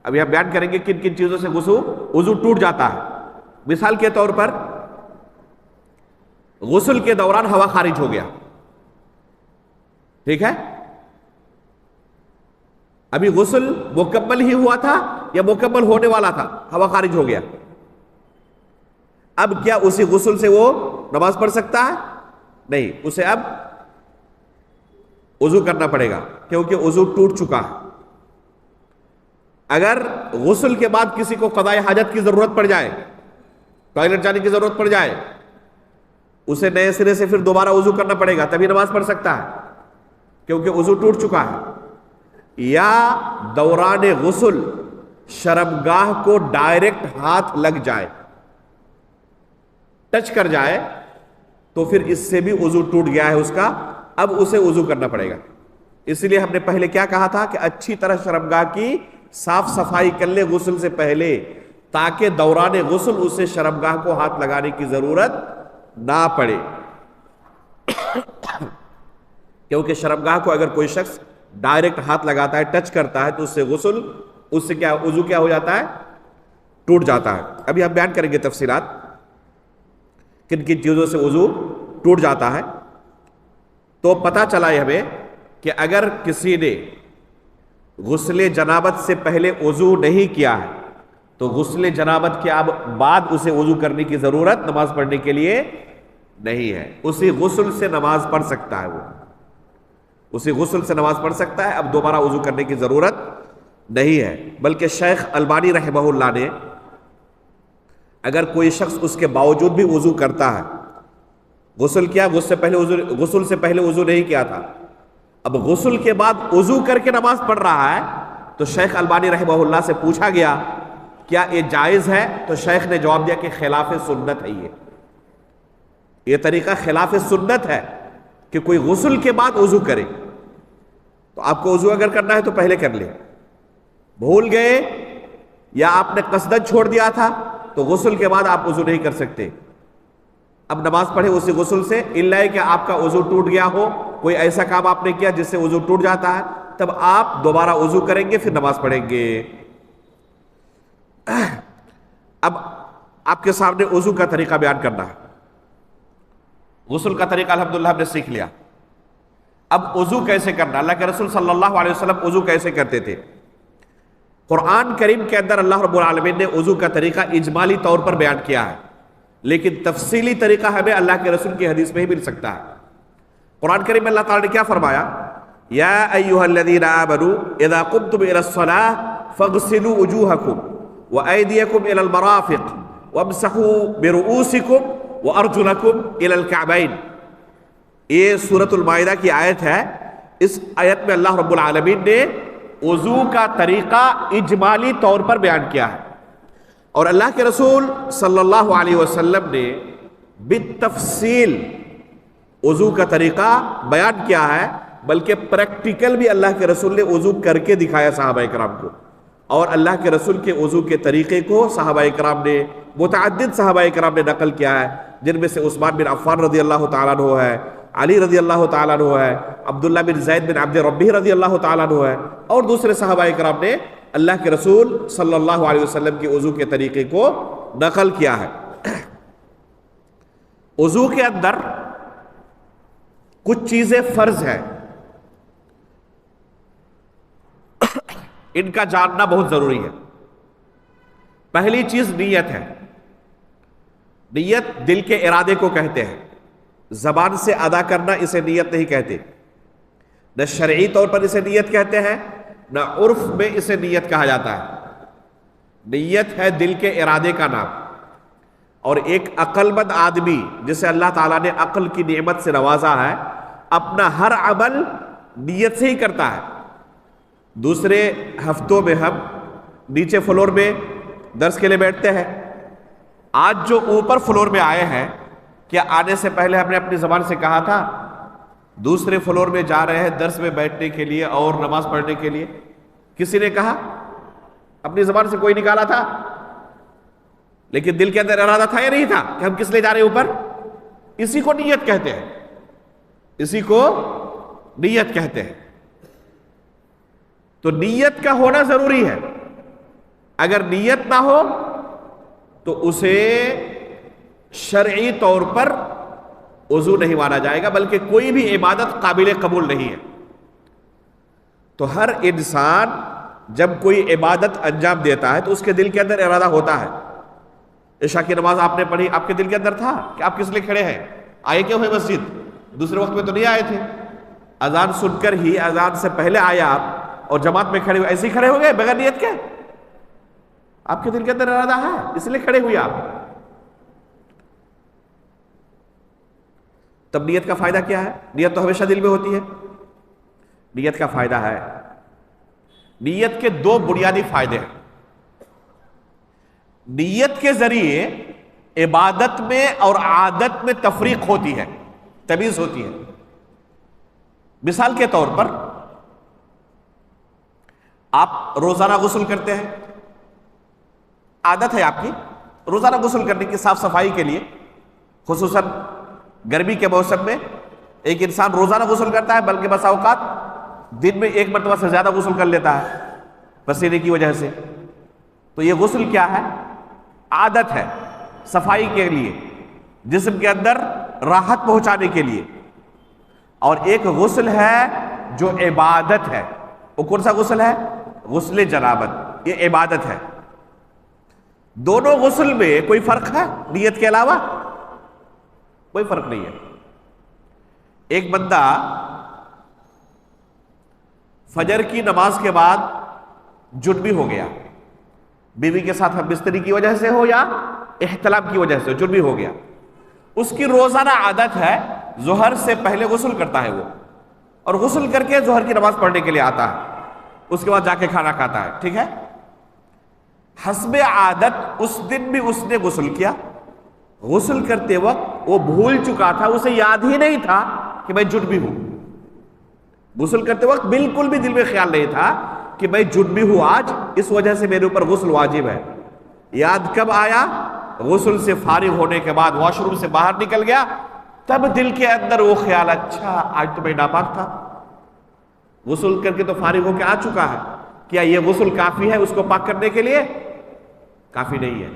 Speaker 3: ابھی ہم بیان کریں گے کن کن چیزوں سے وضو ٹوٹ جاتا ہے۔ مثال کے طور پر غسل کے دوران ہوا خارج ہو گیا، ٹھیک ہے؟ ابھی غسل مکمل ہی ہوا تھا یا مکمل ہونے والا تھا، ہوا خارج ہو گیا، اب کیا اسی غسل سے وہ نماز پڑھ سکتا ہے؟ نہیں، اسے اب وضو کرنا پڑے گا کیونکہ وضو ٹوٹ چکا ہے۔ اگر غسل کے بعد کسی کو قضاء حاجت کی ضرورت پڑ جائے، ٹوائلٹ جانے کی ضرورت پڑ جائے، اسے نئے سرے سے پھر دوبارہ وضو کرنا پڑے گا، تبھی نماز پڑھ سکتا ہے کیونکہ وضو ٹوٹ چکا ہے۔ یا دوران غسل شرمگاہ کو ڈائریکٹ ہاتھ لگ جائے، ٹچ کر جائے، تو پھر اس سے بھی وضو ٹوٹ گیا ہے اس کا، اب اسے وضو کرنا پڑے گا۔ اس لیے ہم نے پہلے کیا کہا تھا کہ اچھی طرح شرمگاہ کی صاف صفائی کر لے غسل سے پہلے، تاکہ دوران غسل اسے شرمگاہ کو ہاتھ لگانے کی ضرورت نہ پڑے، کیونکہ شرمگاہ کو اگر کوئی شخص ڈائریکٹ ہاتھ لگاتا ہے، ٹچ کرتا ہے، تو اس سے غسل، اس سے کیا وضو کیا ہو جاتا ہے؟ ٹوٹ جاتا ہے۔ ابھی ہم بیان کریں گے تفصیلات کن کن چیزوں سے وضو ٹوٹ جاتا ہے۔ تو پتہ چلا ہے ہمیں کہ اگر کسی نے غسل جنابت سے پہلے وضو نہیں کیا ہے تو غسل جنابت کے بعد اسے وضو کرنے کی ضرورت نماز پڑھنے کے لیے نہیں ہے، اسی غسل سے نماز پڑھ سکتا ہے، وہ اسی غسل سے نماز پڑھ سکتا ہے، اب دوبارہ وضو کرنے کی ضرورت نہیں ہے، بلکہ شیخ البانی رحمہ اللہ نے اگر کوئی شخص اس کے باوجود بھی وضو کرتا ہے، غسل کیا، غسل سے پہلے وضو نہیں کیا تھا، اب غسل کے بعد وضو کر کے نماز پڑھ رہا ہے، تو شیخ البانی رحمہ اللہ سے پوچھا گیا کیا یہ جائز ہے؟ تو شیخ نے جواب دیا کہ خلاف سنت ہے، یہ طریقہ خلاف سنت ہے کہ کوئی غسل کے بعد وضو کرے۔ تو آپ کو وضو اگر کرنا ہے تو پہلے کر لیں، بھول گئے یا آپ نے قصدن چھوڑ دیا تھا تو غسل کے بعد آپ وضو نہیں کر سکتے، اب نماز پڑھے اسی غسل سے، الا کہ آپ کا وضو ٹوٹ گیا ہو، کوئی ایسا کام آپ نے کیا جس سے وضو ٹوٹ جاتا ہے، تب آپ دوبارہ وضو کریں گے پھر نماز پڑھیں گے۔ اب آپ کے سامنے وضو کا طریقہ بیان کرنا ہے، غسل کا طریقہ الحمدللہ ہم نے سیکھ لیا، اب وضو کیسے کرنا، اللہ کے رسول صلی اللہ علیہ وسلم وضو کیسے کرتے تھے۔ قرآن کریم کے اندر اللہ رب العالمین نے وضو کا طریقہ اجمالی طور پر بیان کیا ہے، لیکن تفصیلی طریقہ ہمیں اللہ کے رسول کی حدیث میں ہی مل سکتا ہے۔ قرآن کریم میں اللہ تعالیٰ نے کیا فرمایا، یا ایھا الذین آمنوا اذا قمتم الی الصلاۃ فاغسلوا وجوہکم وایدیکم الی المرافق وامسحوا برؤوسکم وارجلکم الی الکعبین۔ یہ سورۃ المائدہ کی آیت ہے، اس آیت میں اللہ رب العالمین نے وضو کا طریقہ اجمالی طور پر بیان کیا ہے، اور اللہ کے رسول صلی اللہ علیہ وسلم نے بالتفصیل وضو کا طریقہ بیان کیا ہے، بلکہ پریکٹیکل بھی اللہ کے رسول نے وضو کر کے دکھایا صحابہ کرام کو، اور اللہ کے رسول کے وضو کے طریقے کو صحابہ کرام نے، متعدد صحابہ کرام نے نقل کیا ہے، جن میں سے عثمان بن عفان رضی اللہ تعالیٰ عنہ ہے، علی رضی اللہ تعالیٰ عنہ ہے، عبداللہ بن زید بن عبد ربہ رضی اللہ تعالیٰ عنہ ہے، اور دوسرے صحابہ کرام نے اللہ کے رسول صلی اللہ علیہ وسلم کے وضو کے طریقے کو نقل کیا ہے۔ وضو کے اندر کچھ چیزیں فرض ہیں، ان کا جاننا بہت ضروری ہے۔ پہلی چیز نیت ہے، نیت دل کے ارادے کو کہتے ہیں، زبان سے ادا کرنا اسے نیت نہیں کہتے، نہ شرعی طور پر اسے نیت کہتے ہیں، نہ عرف میں اسے نیت کہا جاتا ہے۔ نیت ہے دل کے ارادے کا نام، اور ایک عقل مند آدمی جسے اللہ تعالیٰ نے عقل کی نعمت سے نوازا ہے، اپنا ہر عمل نیت سے ہی کرتا ہے۔ دوسرے ہفتوں میں ہم نیچے فلور میں درس کے لیے بیٹھتے ہیں، آج جو اوپر فلور میں آئے ہیں، کیا آنے سے پہلے ہم نے اپنی زبان سے کہا تھا دوسرے فلور میں جا رہے ہیں درس میں بیٹھنے کے لیے اور نماز پڑھنے کے لیے؟ کسی نے کہا؟ اپنی زبان سے کوئی نکالا تھا؟ لیکن دل کے اندر ارادہ تھا یا نہیں تھا کہ ہم کس لیے جا رہے ہیں اوپر؟ اسی کو نیت کہتے ہیں، اسی کو نیت کہتے ہیں۔ تو نیت کا ہونا ضروری ہے، اگر نیت نہ ہو تو اسے شرعی طور پر وضو نہیں مانا جائے گا، بلکہ کوئی بھی عبادت قابل قبول نہیں ہے۔ تو ہر انسان جب کوئی عبادت انجام دیتا ہے تو اس کے دل کے اندر ارادہ ہوتا ہے۔ عشاء کی نماز آپ نے پڑھی، آپ کے دل کے اندر تھا کہ آپ کس لیے کھڑے ہیں؟ آئے کیوں ہیں مسجد؟ دوسرے وقت میں تو نہیں آئے تھے، اذان سن کر ہی، اذان سے پہلے آئے آپ اور جماعت میں کھڑے ہوئے، ایسے ہی کھڑے ہو گئے بغیر نیت کے؟ آپ کے دل کے اندر ارادہ ہے، اس لیے کھڑے ہوئے آپ۔ تب نیت کا فائدہ کیا ہے؟ نیت تو ہمیشہ دل میں ہوتی ہے۔ نیت کا فائدہ ہے، نیت کے دو بنیادی فائدے ہیں۔ نیت کے ذریعے عبادت میں اور عادت میں تفریق ہوتی ہے، تمیز ہوتی ہے۔ مثال کے طور پر آپ روزانہ غسل کرتے ہیں، عادت ہے آپ کی روزانہ غسل کرنے کی، صاف صفائی کے لیے، خصوصاً گرمی کے موسم میں ایک انسان روزانہ غسل کرتا ہے، بلکہ بسا اوقات دن میں ایک مرتبہ سے زیادہ غسل کر لیتا ہے پسینے کی وجہ سے۔ تو یہ غسل کیا ہے؟ عادت ہے، صفائی کے لیے، جسم کے اندر راحت پہنچانے کے لیے۔ اور ایک غسل ہے جو عبادت ہے، وہ کون سا غسل ہے؟ غسل جنابت، یہ عبادت ہے۔ دونوں غسل میں کوئی فرق ہے نیت کے علاوہ؟ کوئی فرق نہیں ہے۔ ایک بندہ فجر کی نماز کے بعد جنبی ہو گیا، بیوی کے ساتھ ہم بستری کی وجہ سے ہو یا احتلام کی وجہ سے جنبی ہو گیا، اس کی روزانہ عادت ہے ظہر سے پہلے غسل کرتا ہے وہ، اور غسل کر کے ظہر کی نماز پڑھنے کے لیے آتا ہے، اس کے بعد جا کے کھانا کھاتا ہے، ٹھیک ہے؟ حسب عادت اس دن بھی اس نے غسل کیا، غسل کرتے وقت وہ بھول چکا تھا، اسے یاد ہی نہیں تھا کہ میں جنبی ہوں، غسل کرتے وقت بالکل بھی دل میں خیال نہیں تھا کہ میں جنبی ہوں آج، اس وجہ سے میرے اوپر غسل واجب ہے۔ یاد کب آیا؟ غسل سے فارغ ہونے کے بعد واش روم سے باہر نکل گیا، تب دل کے اندر وہ خیال، اچھا آج تو میں ناپاک تھا، غسل کر کے تو فارغ ہو کے آ چکا ہے، کیا یہ غسل کافی ہے اس کو پاک کرنے کے لیے؟ کافی نہیں ہے،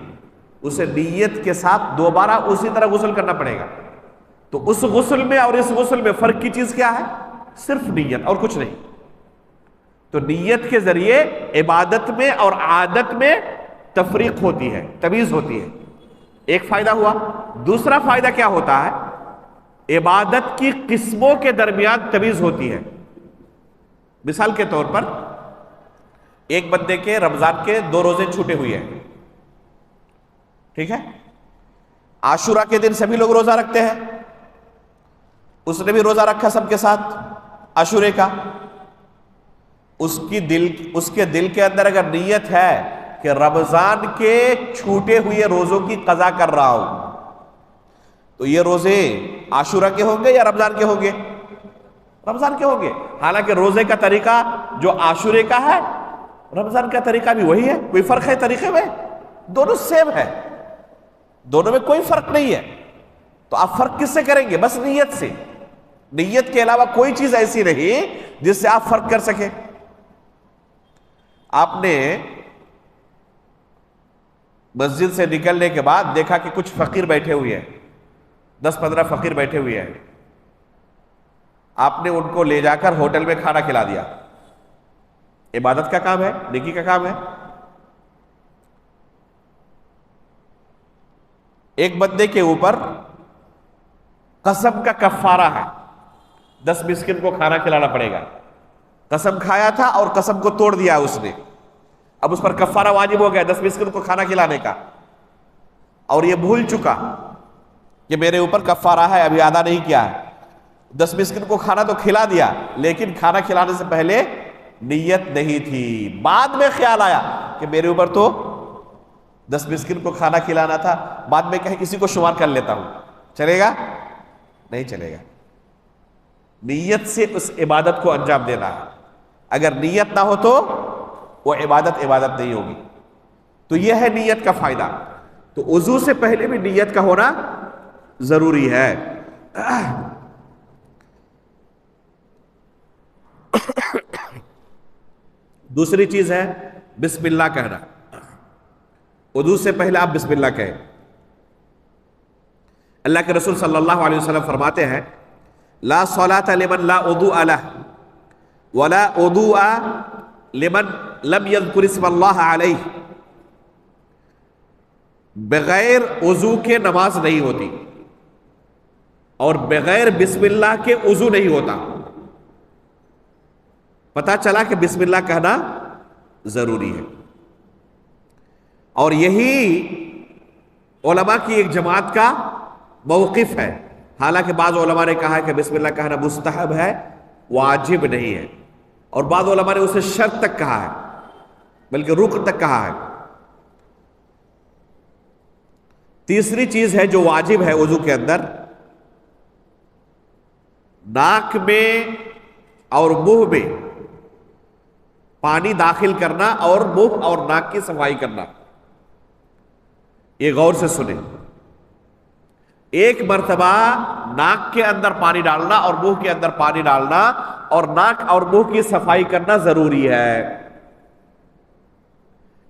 Speaker 3: اسے نیت کے ساتھ دوبارہ اسی طرح غسل کرنا پڑے گا۔ تو اس غسل میں اور اس غسل میں فرق کی چیز کیا ہے؟ صرف نیت اور کچھ نہیں۔ تو نیت کے ذریعے عبادت میں اور عادت میں تفریق ہوتی ہے، تمیز ہوتی ہے، ایک فائدہ ہوا۔ دوسرا فائدہ کیا ہوتا ہے؟ عبادت کی قسموں کے درمیان تمیز ہوتی ہے۔ مثال کے طور پر ایک بندے کے رمضان کے 2 روزے چھوٹے ہوئے ہیں، ٹھیک ہے؟ عاشورہ کے دن سبھی لوگ روزہ رکھتے ہیں، اس نے بھی روزہ رکھا سب کے ساتھ عاشورے کا۔ اس کے دل کے اندر اگر نیت ہے کہ رمضان کے چھوٹے ہوئے روزوں کی قضا کر رہا ہوں، تو یہ روزے عاشورہ کے ہوں گے یا رمضان کے ہوں گے؟ رمضان کے ہوں گے، حالانکہ روزے کا طریقہ جو عاشورے کا ہے، رمضان کا طریقہ بھی وہی ہے، کوئی فرق ہے طریقے میں؟ دونوں سیم ہے، دونوں میں کوئی فرق نہیں ہے۔ تو آپ فرق کس سے کریں گے؟ بس نیت سے۔ نیت کے علاوہ کوئی چیز ایسی نہیں جس سے آپ فرق کر سکیں۔ آپ نے مسجد سے نکلنے کے بعد دیکھا کہ کچھ فقیر بیٹھے ہوئے ہیں، 10-15 فقیر بیٹھے ہوئے ہیں، آپ نے ان کو لے جا کر ہوٹل میں کھانا کھلا دیا۔ عبادت کا کام ہے، نیکی کا کام ہے۔ ایک بندے کے اوپر قسم کا کفارہ ہے، 10 مسکین کو کھانا کھلانا پڑے گا، قسم کھایا تھا اور قسم کو توڑ دیا اس نے، اب اس پر کفارہ واجب ہو گیا 10 مسکین کو کھانا کھلانے کا، اور یہ بھول چکا کہ میرے اوپر کفارہ ہے، ابھی ادا نہیں کیا ہے۔ 10 مسکین کو کھانا تو کھلا دیا، لیکن کھانا کھلانے سے پہلے نیت نہیں تھی، بعد میں خیال آیا کہ میرے اوپر تو 10 مسکین کو کھانا کھلانا تھا، بعد میں کہیں کسی کو شمار کر لیتا ہوں، چلے گا؟ نہیں چلے گا۔ نیت سے اس عبادت کو انجام دینا ہے، اگر نیت نہ ہو تو وہ عبادت نہیں ہوگی۔ تو یہ ہے نیت کا فائدہ۔ تو وضو سے پہلے بھی نیت کا ہونا ضروری ہے۔ دوسری چیز ہے بسم اللہ کہنا۔ وضو سے پہلے آپ بسم اللہ کہیں۔ اللہ کے رسول صلی اللہ علیہ وسلم فرماتے ہیں لا صلاۃ لمن لا وضوء له ولا وضوء لمن لم يذكر اسم اللہ علیہ، بغیر وضو کے نماز نہیں ہوتی اور بغیر بسم اللہ کے وضو نہیں ہوتا۔ پتہ چلا کہ بسم اللہ کہنا ضروری ہے، اور یہی علماء کی ایک جماعت کا موقف ہے۔ حالانکہ بعض علماء نے کہا ہے کہ بسم اللہ کہنا مستحب ہے، واجب نہیں ہے، اور بعض علماء نے اسے شرط تک کہا ہے، بلکہ رکن تک کہا ہے۔ تیسری چیز ہے جو واجب ہے وضو کے اندر، ناک میں اور منہ میں پانی داخل کرنا اور منہ اور ناک کی صفائی کرنا۔ یہ غور سے سنیں، ایک مرتبہ ناک کے اندر پانی ڈالنا اور منہ کے اندر پانی ڈالنا اور ناک اور منہ کی صفائی کرنا ضروری ہے۔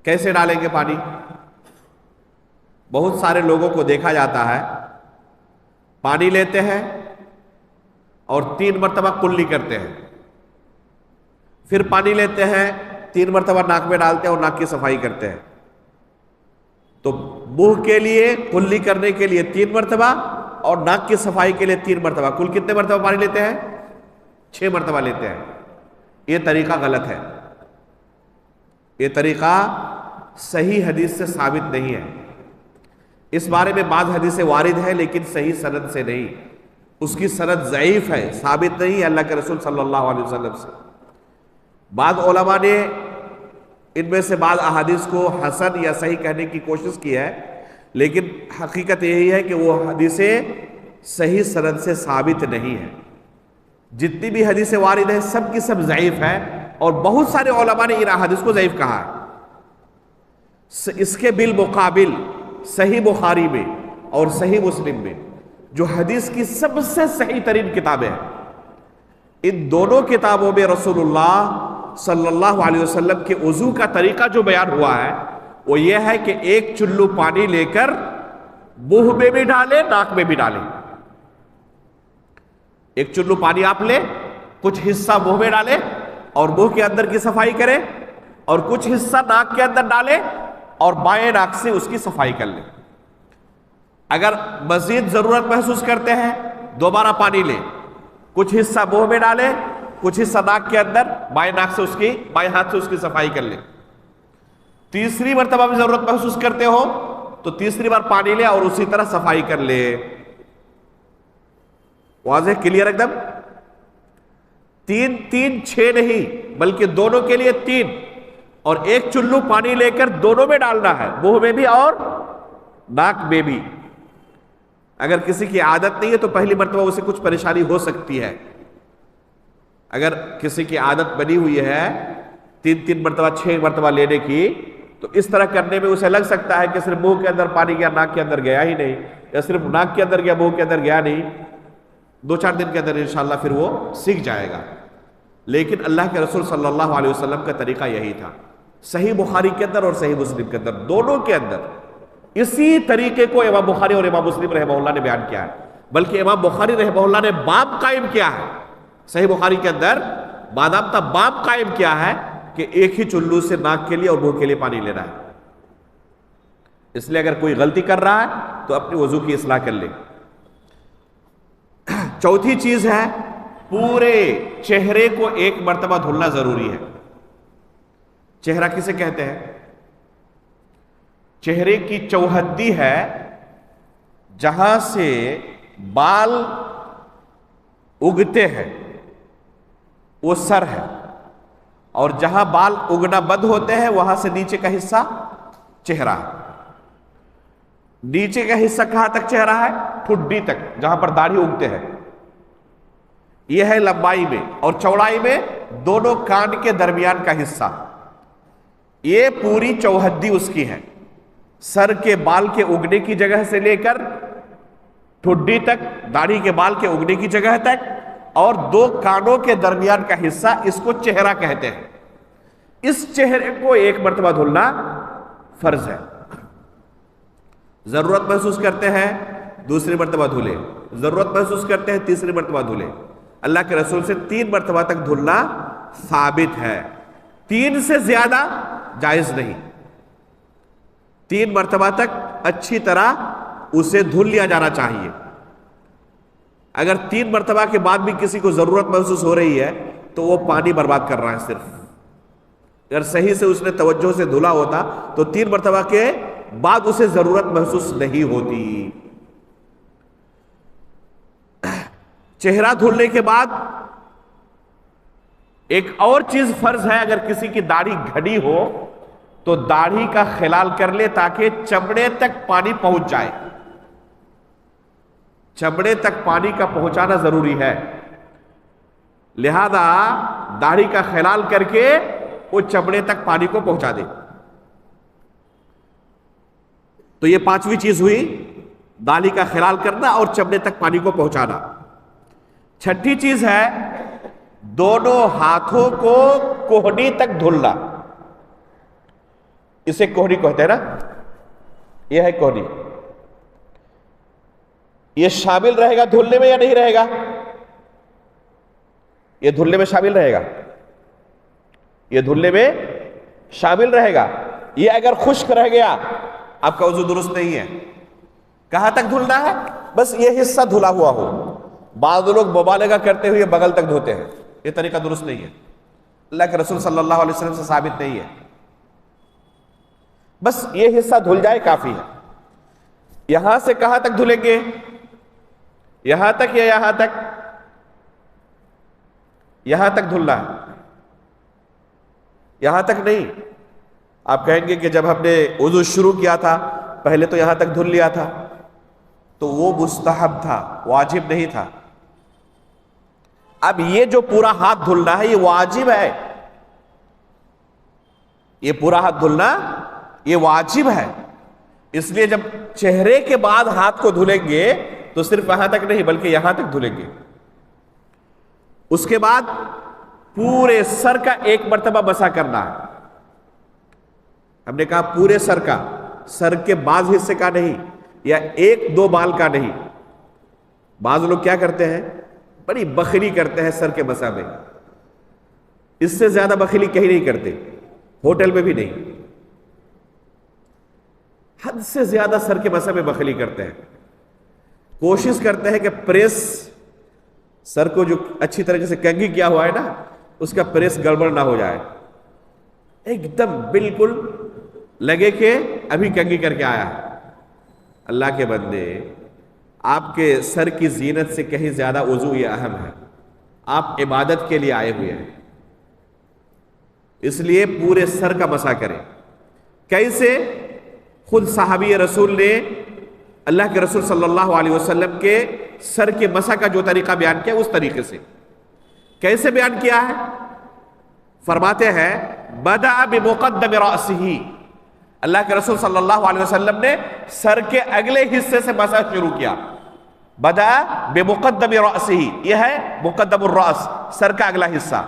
Speaker 3: کیسے ڈالیں گے پانی؟ بہت سارے لوگوں کو دیکھا جاتا ہے پانی لیتے ہیں اور 3 مرتبہ کلی کرتے ہیں، پھر پانی لیتے ہیں 3 مرتبہ ناک میں ڈالتے ہیں اور ناک کی صفائی کرتے ہیں۔ تو منہ کے لیے کلی کرنے کے لیے 3 مرتبہ اور ناک کی صفائی کے لیے 3 مرتبہ، کل کتنے مرتبہ پانی لیتے ہیں؟ 6 مرتبہ لیتے ہیں۔ یہ طریقہ غلط ہے۔ یہ طریقہ صحیح حدیث سے ثابت نہیں ہے. اس بارے میں بعض حدیثیں وارد ہیں لیکن صحیح سند سے نہیں، اس کی سند ضعیف ہے، ثابت نہیں ہے اللہ کے رسول صلی اللہ علیہ وسلم سے. بعض علماء نے ان میں سے بعض احادیث کو حسن یا صحیح کہنے کی کوشش کی ہے، لیکن حقیقت یہی ہے کہ وہ حدیثیں صحیح سند سے ثابت نہیں ہیں. جتنی بھی حدیثیں وارد ہیں سب کی سب ضعیف ہیں، اور بہت سارے علماء نے ان احادیث کو ضعیف کہا ہے. اس کے بالمقابل صحیح بخاری میں اور صحیح مسلم میں جو حدیث کی سب سے صحیح ترین کتابیں ہیں، ان دونوں کتابوں میں رسول اللہ صلی اللہ علیہ وسلم کے وضو کا طریقہ جو بیان ہوا ہے وہ یہ ہے کہ ایک چلو پانی لے کر منہ میں بھی ڈالے، ناک میں بھی ڈالے. ایک چلو پانی آپ لے، کچھ حصہ منہ میں ڈالے اور منہ کے اندر کی صفائی کرے، اور کچھ حصہ ناک کے اندر ڈالے اور بائیں ناک سے اس کی صفائی کر لے. اگر مزید ضرورت محسوس کرتے ہیں دوبارہ پانی لے، کچھ حصہ منہ میں ڈالے، کچھ حصہ ناک کے اندر، بائیں ناک سے اس کی، بائیں ہاتھ سے اس کی صفائی کر لے. تیسری مرتبہ بھی ضرورت محسوس کرتے ہو تو تیسری بار پانی لے اور اسی طرح صفائی کر لے. واضح، کلیئر ایک دم؟ 3 3 6 نہیں بلکہ دونوں کے لیے 3، اور ایک چلو پانی لے کر دونوں میں ڈالنا ہے، منہ میں بھی اور ناک میں بھی. اگر کسی کی عادت نہیں ہے تو پہلی مرتبہ اسے کچھ پریشانی ہو سکتی ہے. اگر کسی کی عادت بنی ہوئی ہے 3 مرتبہ 6 مرتبہ لینے کی تو اس طرح کرنے میں اسے لگ سکتا ہے کہ صرف منہ کے اندر پانی گیا، ناک کے اندر گیا ہی نہیں، یا صرف ناک کے اندر گیا، منہ کے اندر گیا نہیں. 2-4 دن کے اندر انشاءاللہ پھر وہ سیکھ جائے گا. لیکن اللہ کے رسول صلی اللہ علیہ وسلم کا طریقہ یہی تھا. صحیح بخاری کے اندر اور صحیح مسلم کے اندر، دونوں کے اندر اسی طریقے کو امام بخاری اور امام مسلم رحمہ اللہ نے بیان کیا ہے. بلکہ امام بخاری رحمہ اللہ نے باب قائم کیا ہے صحیح بخاری کے اندر، باضابطہ باب قائم کیا ہے کہ ایک ہی چلو سے ناک کے لیے اور منہ کے لیے پانی لینا ہے. اس لیے اگر کوئی غلطی کر رہا ہے تو اپنی وضو کی اصلاح کر لے. چوتھی چیز ہے پورے چہرے کو ایک مرتبہ دھلنا ضروری ہے. چہرہ کسے کہتے ہیں؟ چہرے کی چوہدی ہے جہاں سے بال اگتے ہیں وہ سر ہے، اور جہاں بال اگنا بند ہوتے ہیں وہاں سے نیچے کا حصہ چہرہ ہے. نیچے کا حصہ کہاں تک چہرہ ہے؟ ٹھڈی تک، جہاں پر داڑھی اگتے ہیں. یہ ہے لمبائی میں، اور چوڑائی میں دونوں کان کے درمیان کا حصہ. یہ پوری چوہدی اس کی ہے، سر کے بال کے اگنے کی جگہ سے لے کر ٹھڈی تک، داڑھی کے بال کے اگنے کی جگہ تک، اور 2 کانوں کے درمیان کا حصہ، اس کو چہرہ کہتے ہیں. اس چہرے کو ایک مرتبہ دھلنا فرض ہے. ضرورت محسوس کرتے ہیں دوسری مرتبہ دھلے، ضرورت محسوس کرتے ہیں تیسری مرتبہ دھلے. اللہ کے رسول سے 3 مرتبہ تک دھلنا ثابت ہے. 3 سے زیادہ جائز نہیں. 3 مرتبہ تک اچھی طرح اسے دھل لیا جانا چاہیے. اگر 3 مرتبہ کے بعد بھی کسی کو ضرورت محسوس ہو رہی ہے تو وہ پانی برباد کر رہا ہے صرف. اگر صحیح سے اس نے توجہ سے دھلا ہوتا تو 3 مرتبہ کے بعد اسے ضرورت محسوس نہیں ہوتی. چہرہ دھلنے کے بعد ایک اور چیز فرض ہے. اگر کسی کی داڑھی گھڑی ہو تو داڑھی کا خلال کر لے تاکہ چمڑے تک پانی پہنچ جائے. چمڑے تک پانی کا پہنچانا ضروری ہے، لہذا داڑھی کا خلال کر کے وہ چمڑے تک پانی کو پہنچا دے. تو یہ 5ویں چیز ہوئی، داڑھی کا خلال کرنا اور چمڑے تک پانی کو پہنچانا. 6ٹھی چیز ہے دونوں ہاتھوں کو کوہنی تک دھلنا. اسے کوہنی کہتے ہیں نا، یہ ہے کوہنی. یہ شامل رہے گا دھلنے میں یا نہیں رہے گا؟ یہ دھلنے میں شامل رہے گا، یہ دھلنے میں شامل رہے گا. یہ اگر خشک رہ گیا آپ کا وضو درست نہیں ہے. کہاں تک دھلنا ہے؟ بس یہ حصہ دھلا ہوا ہو. بعض لوگ مبالغہ کرتے ہوئے بغل تک دھوتے ہیں، یہ طریقہ درست نہیں ہے. اللہ کے رسول صلی اللہ علیہ وسلم سے ثابت نہیں ہے. بس یہ حصہ دھل جائے کافی ہے. یہاں سے کہاں تک دھلیں گے؟ یہاں تک یا یہاں تک؟ یہاں تک دھلنا ہے, یہاں تک نہیں. آپ کہیں گے کہ جب ہم نے وضو شروع کیا تھا پہلے تو یہاں تک دھل لیا تھا, تو وہ مستحب تھا, واجب نہیں تھا. اب یہ جو پورا ہاتھ دھلنا ہے یہ واجب ہے, یہ پورا ہاتھ دھلنا یہ واجب ہے. اس لیے جب چہرے کے بعد ہاتھ کو دھلیں گے تو صرف وہاں تک نہیں بلکہ یہاں تک دھلیں گے. اس کے بعد پورے سر کا ایک مرتبہ مسح کرنا ہے. ہم نے کہا پورے سر کا, سر کے بعض حصے کا نہیں, یا ایک دو بال کا نہیں. بعض لوگ کیا کرتے ہیں, بڑی بخیلی کرتے ہیں سر کے مسح میں. اس سے زیادہ بخیلی کہیں نہیں کرتے, ہوٹل میں بھی نہیں. حد سے زیادہ سر کے مسح میں بخیلی کرتے ہیں. کوشش کرتے ہیں کہ پریس, سر کو جو اچھی طریقے سے کنگھی کیا ہوا ہے نا, اس کا پریس گڑبڑ نہ ہو جائے, ایک دم بالکل لگے کہ ابھی کنگھی کر کے آیا ہے. اللہ کے بندے, آپ کے سر کی زینت سے کہیں زیادہ وضو یہ اہم ہے. آپ عبادت کے لیے آئے ہوئے ہیں, اس لیے پورے سر کا مسح کریں. کیسے؟ خود صحابی رسول نے اللہ کے رسول صلی اللہ علیہ وسلم کے سر کے مسح کا جو طریقہ بیان کیا اس طریقے سے. کیسے بیان کیا ہے؟ فرماتے ہیں بدأ بمقدم رأسہ, اللہ کے رسول صلی اللہ علیہ وسلم نے سر کے اگلے حصے سے مسح شروع کیا. بدأ بمقدم رأسہ, یہ ہے مقدم الرأس, سر کا اگلا حصہ.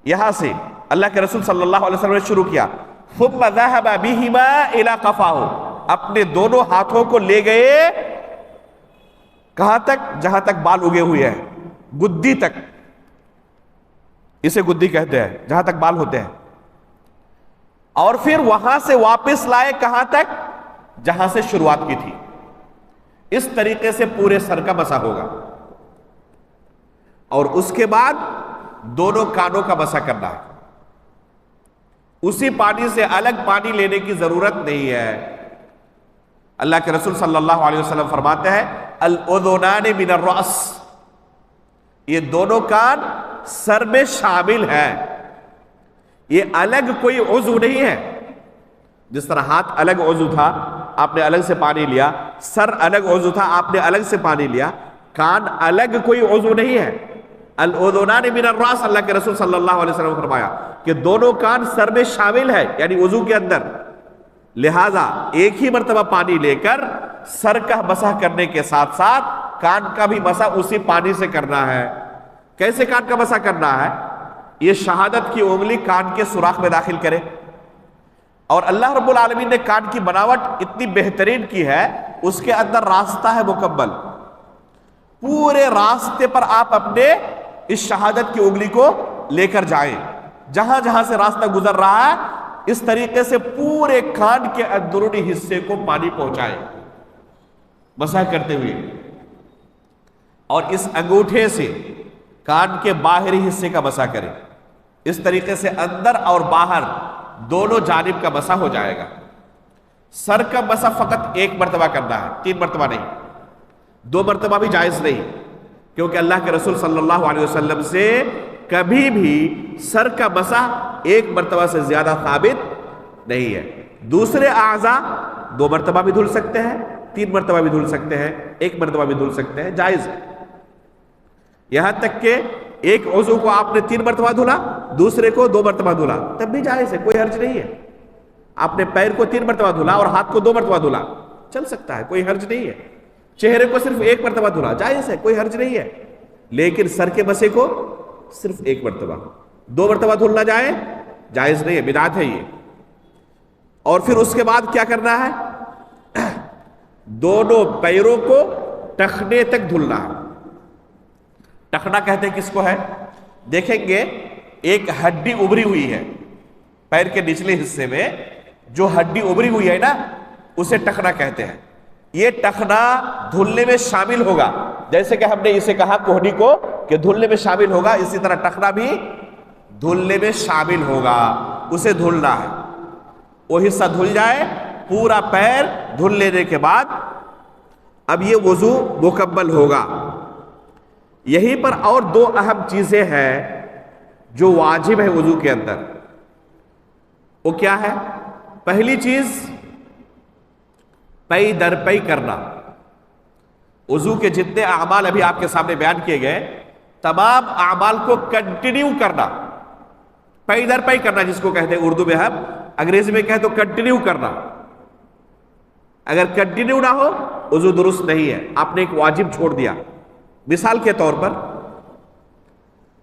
Speaker 3: یہاں سے اللہ کے رسول صلی اللہ علیہ وسلم نے شروع کیا. ثم ذهب بهما الى قفاه, اپنے دونوں ہاتھوں کو لے گئے کہاں تک؟ جہاں تک بال اگے ہوئے ہیں, گدی تک. اسے گدی کہتے ہیں جہاں تک بال ہوتے ہیں. اور پھر وہاں سے واپس لائے کہاں تک؟ جہاں سے شروعات کی تھی. اس طریقے سے پورے سر کا مسح ہوگا. اور اس کے بعد دونوں کانوں کا مسح کرنا ہے. اسی پانی سے الگ پانی لینے کی ضرورت نہیں ہے. اللہ کے رسول صلی اللہ علیہ وسلم فرماتے ہیں الاذنان من الراس, یہ دونوں کان سر میں شامل ہیں, یہ الگ کوئی عضو نہیں ہے. جس طرح ہاتھ الگ عضو تھا آپ نے الگ سے پانی لیا, سر الگ عضو تھا آپ نے الگ سے پانی لیا, کان الگ کوئی عضو نہیں ہے. الاذنان من الراس, اللہ کے رسول صلی اللہ علیہ وسلم نے فرمایا کہ دونوں کان سر میں شامل ہے, یعنی وضو کے اندر. لہذا ایک ہی مرتبہ پانی لے کر سر کا مسح کرنے کے ساتھ ساتھ کان کا بھی مسح اسی پانی سے کرنا ہے. کیسے کان کا مسح کرنا ہے؟ یہ شہادت کی انگلی کان کے سوراخ میں داخل کرے. اور اللہ رب العالمین نے کان کی بناوٹ اتنی بہترین کی ہے, اس کے اندر راستہ ہے مکمل. پورے راستے پر آپ اپنے اس شہادت کی انگلی کو لے کر جائیں, جہاں جہاں سے راستہ گزر رہا ہے اس طریقے سے پورے کان کے اندرونی حصے کو پانی پہنچائیں مسح کرتے ہوئے. اور اس انگوٹھے سے کان کے باہری حصے کا مسح کریں. اس طریقے سے اندر اور باہر دونوں جانب کا مسح ہو جائے گا. سر کا مسح فقط ایک مرتبہ کرنا ہے, 3 مرتبہ نہیں. 2 مرتبہ بھی جائز نہیں, کیونکہ اللہ کے رسول صلی اللہ علیہ وسلم سے کبھی بھی سر کا مسح 1 مرتبہ سے زیادہ ثابت نہیں ہے. دوسرے اعضاء 2 مرتبہ بھی دھل سکتے ہیں, 3 مرتبہ بھی دھل سکتے ہیں, 1 مرتبہ بھی دھل سکتے ہیں, جائز ہے. یہاں تک کہ ایک عضو کو آپ نے 3 مرتبہ دھلا, دوسرے کو 2 مرتبہ دھلا, تب بھی جائز ہے, کوئی حرج نہیں ہے. آپ نے پیر کو 3 مرتبہ دھلا اور ہاتھ کو 2 مرتبہ دھلا, چل سکتا ہے, کوئی حرج نہیں ہے. چہرے کو صرف 1 مرتبہ دھلا, جائز ہے, کوئی حرج نہیں ہے. لیکن سر کے مسح کو صرف 1 مرتبہ, 2 مرتبہ دھلنا جائے جائز نہیں ہے, بدعت ہے یہ. اور پھر اس کے بعد کیا کرنا ہے؟ دونوں پیروں کو ٹخنے تک دھلنا ہے. ٹخنا کہتے ہیں کس کو ہے؟ دیکھیں گے ایک ہڈی ابری ہوئی ہے پیر کے نچلے حصے میں, جو ہڈی ابری ہوئی ہے نا اسے ٹخنا کہتے ہیں. یہ ٹخنا دھلنے میں شامل ہوگا, جیسے کہ ہم نے اسے کہا کوہنی کو کہ دھلنے میں شامل ہوگا, اسی طرح ٹخنا بھی دھلنے میں شامل ہوگا, اسے دھلنا ہے. وہ حصہ دھل جائے، پورا پیر دھل لینے کے بعد اب یہ وضو مکمل ہوگا۔ یہیں پر اور دو اہم چیزیں ہیں جو واجب ہے وضو کے اندر۔ وہ کیا ہے؟ پہلی چیز پئی در پئی کرنا۔ وضو کے جتنے اعمال ابھی آپ کے سامنے بیان کیے گئے، تمام اعمال کو کنٹینیو کرنا، پئی در پئی کرنا جس کو کہتے ہیں اردو میں، ہم انگریزی میں کہتے تو کنٹینیو کرنا۔ اگر کنٹینیو نہ ہو وضو درست نہیں ہے، آپ نے ایک واجب چھوڑ دیا۔ مثال کے طور پر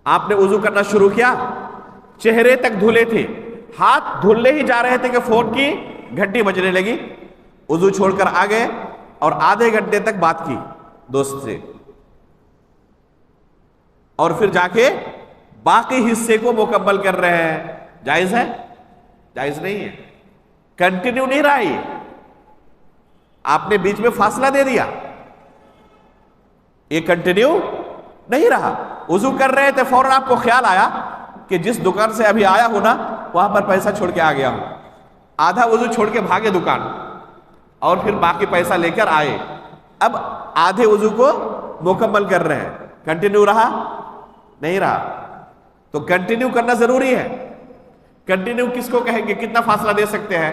Speaker 3: آپ نے وضو کرنا شروع کیا، چہرے تک دھلے تھے، ہاتھ دھلنے ہی جا رہے تھے کہ فون کی گھنٹی بجنے لگی، وضو چھوڑ کر آ گئے اور آدھے گھنٹے تک بات کی دوست سے، اور پھر جا کے باقی حصے کو مکمل کر رہے ہیں، جائز ہے؟ جائز نہیں ہے، کنٹینیو نہیں رہا یہ، آپ نے بیچ میں فاصلہ دے دیا، یہ کنٹینیو نہیں رہا۔ وضو کر رہے تھے، فوراً آپ کو خیال آیا کہ جس دکان سے ابھی آیا ہوں نا وہاں پر پیسہ چھوڑ کے آ گیا ہوں، آدھا وضو چھوڑ کے بھاگے دکان اور پھر باقی پیسہ لے کر آئے، اب آدھے وضو کو مکمل کر رہے ہیں، کنٹینیو رہا؟ نہیں رہا۔ تو کنٹینیو کرنا ضروری ہے۔ کنٹینیو کس کو کہیں گے؟ کتنا فاصلہ دے سکتے ہیں؟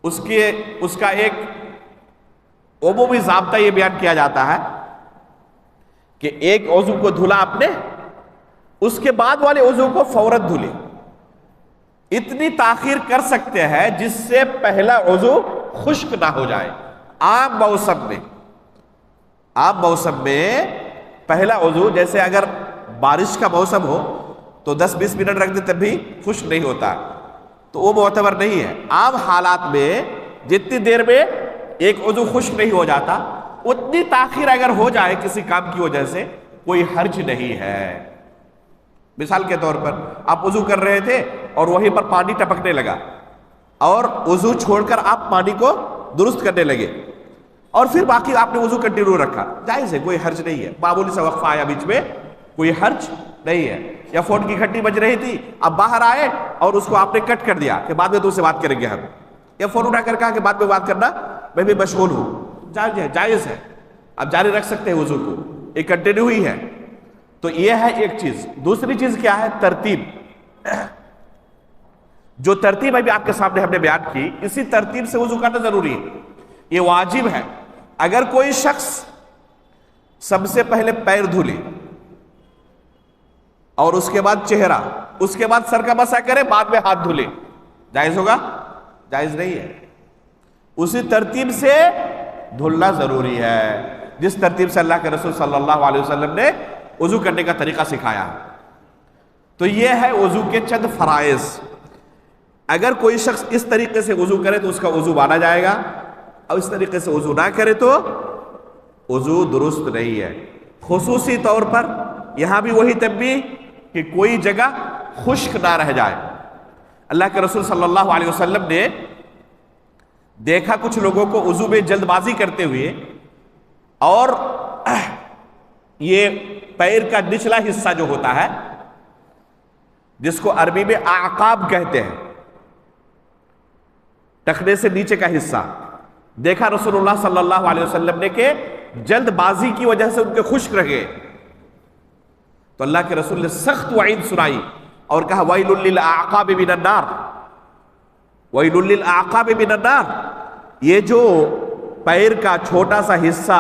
Speaker 3: اس کا ایک عمومی ضابطہ یہ بیان کیا جاتا ہے کہ ایک عضو کو دھلا آپ نے، اس کے بعد والے عضو کو فوراً دھلے، اتنی تاخیر کر سکتے ہیں جس سے پہلا عضو خشک نہ ہو جائے۔ عام موسم میں پہلا عضو، جیسے اگر بارش کا موسم ہو تو 10-20 منٹ رکھ دے تب بھی خشک نہیں ہوتا، تو وہ معتبر نہیں ہے۔ عام حالات میں جتنی دیر میں ایک عضو خشک نہیں ہو جاتا، اتنی تاخیر اگر ہو جائے کسی کام کی وجہ سے کوئی حرج نہیں ہے۔ مثال کے طور پر آپ وضو کر رہے تھے اور وہیں پر پانی ٹپکنے لگا، اور وضو چھوڑ کر آپ پانی کو درست کرنے لگے، اور پھر باقی آپ نے وضو کنٹینیو رکھا، جائز ہے، کوئی حرج نہیں ہے۔ معمولی سا وقفہ آیا بیچ میں، کوئی حرج نہیں ہے۔ یا فون کی گھنٹی بج رہی تھی، اب باہر آئے اور اس کو آپ نے کٹ کر دیا کہ بعد میں تو اس سے بات کریں گے ہم، یا فون اٹھا کر کہا کہ بعد میں بات کرنا، میں بھی مشغول ہوں، جائز ہے، اب جاری رکھ سکتے ہیں وضو کو، ایک کنٹینیو ہی ہے۔ تو یہ ہے ایک چیز۔ دوسری چیز کیا ہے؟ ترتیب۔ جو ترتیب ابھی آپ کے سامنے ہم نے بیان کی، اسی ترتیب سے وضو کرنا ضروری ہے، یہ واجب ہے۔ اگر کوئی شخص سب سے پہلے پیر دھلے اور اس کے بعد چہرہ، اس کے بعد سر کا مسح کرے، بعد میں ہاتھ دھلے، جائز ہوگا؟ جائز نہیں ہے۔ اسی ترتیب سے دھلنا ضروری ہے جس ترتیب سے اللہ کے رسول صلی اللہ علیہ وسلم نے وضو کرنے کا طریقہ سکھایا۔ تو یہ ہے وضو کے چند فرائض۔ اگر کوئی شخص اس طریقے سے وضو کرے تو اس کا وضو مانا جائے گا، اور اس طریقے سے وضو نہ کرے تو وضو درست نہیں ہے۔ خصوصی طور پر یہاں بھی وہی تنبیہ کہ کوئی جگہ خشک نہ رہ جائے۔ اللہ کے رسول صلی اللہ علیہ وسلم نے دیکھا کچھ لوگوں کو وضو میں جلد بازی کرتے ہوئے، اور یہ پیر کا نچلا حصہ جو ہوتا ہے، جس کو عربی میں اعقاب کہتے ہیں، ٹخنے سے نیچے کا حصہ، دیکھا رسول اللہ صلی اللہ علیہ وسلم نے کہ جلد بازی کی وجہ سے ان کے خشک رہے، تو اللہ کے رسول نے سخت وعید سنائی اور کہا وَيْلٌ لِلْأَعْقَابِ مِنَ النَّارِ، وَيْلٌ لِلْأَعْقَابِ مِنَ النَّارِ، یہ جو پیر کا چھوٹا سا حصہ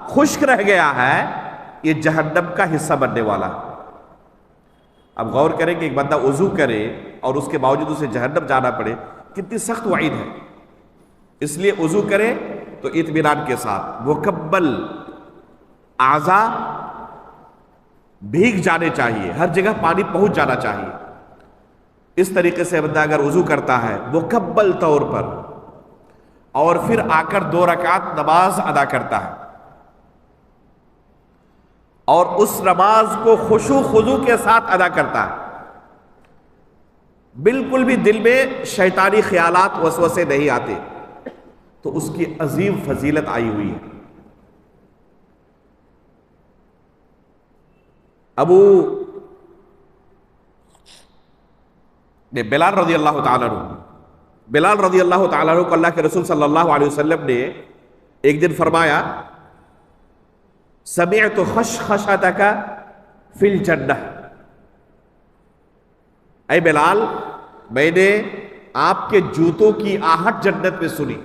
Speaker 3: خشک رہ گیا ہے یہ جہنم کا حصہ بننے والا۔ اب غور کریں کہ ایک بندہ وضو کرے اور اس کے باوجود اسے جہنم جانا پڑے، کتنی سخت وعید ہے۔ اس لیے وضو کرے تو اطمینان کے ساتھ، مکمل اعضاء بھیگ جانے چاہیے، ہر جگہ پانی پہنچ جانا چاہیے۔ اس طریقے سے بندہ اگر وضو کرتا ہے مکمل طور پر، اور پھر آ کر 2 رکعت نماز ادا کرتا ہے، اور اس نماز کو خشوع خضوع کے ساتھ ادا کرتا ہے، بالکل بھی دل میں شیطانی خیالات وسوسے نہیں آتے، تو اس کی عظیم فضیلت آئی ہوئی ہے۔ ابو نے بلال رضی اللہ تعالیٰ عنہ بلال رضی اللہ تعالیٰ عنہ کو اللہ کے رسول صلی اللہ علیہ وسلم نے ایک دن فرمایا سمعت خشخشتک فی الجنہ، اے بلال میں نے آپ کے جوتوں کی آہٹ جنت میں سنی۔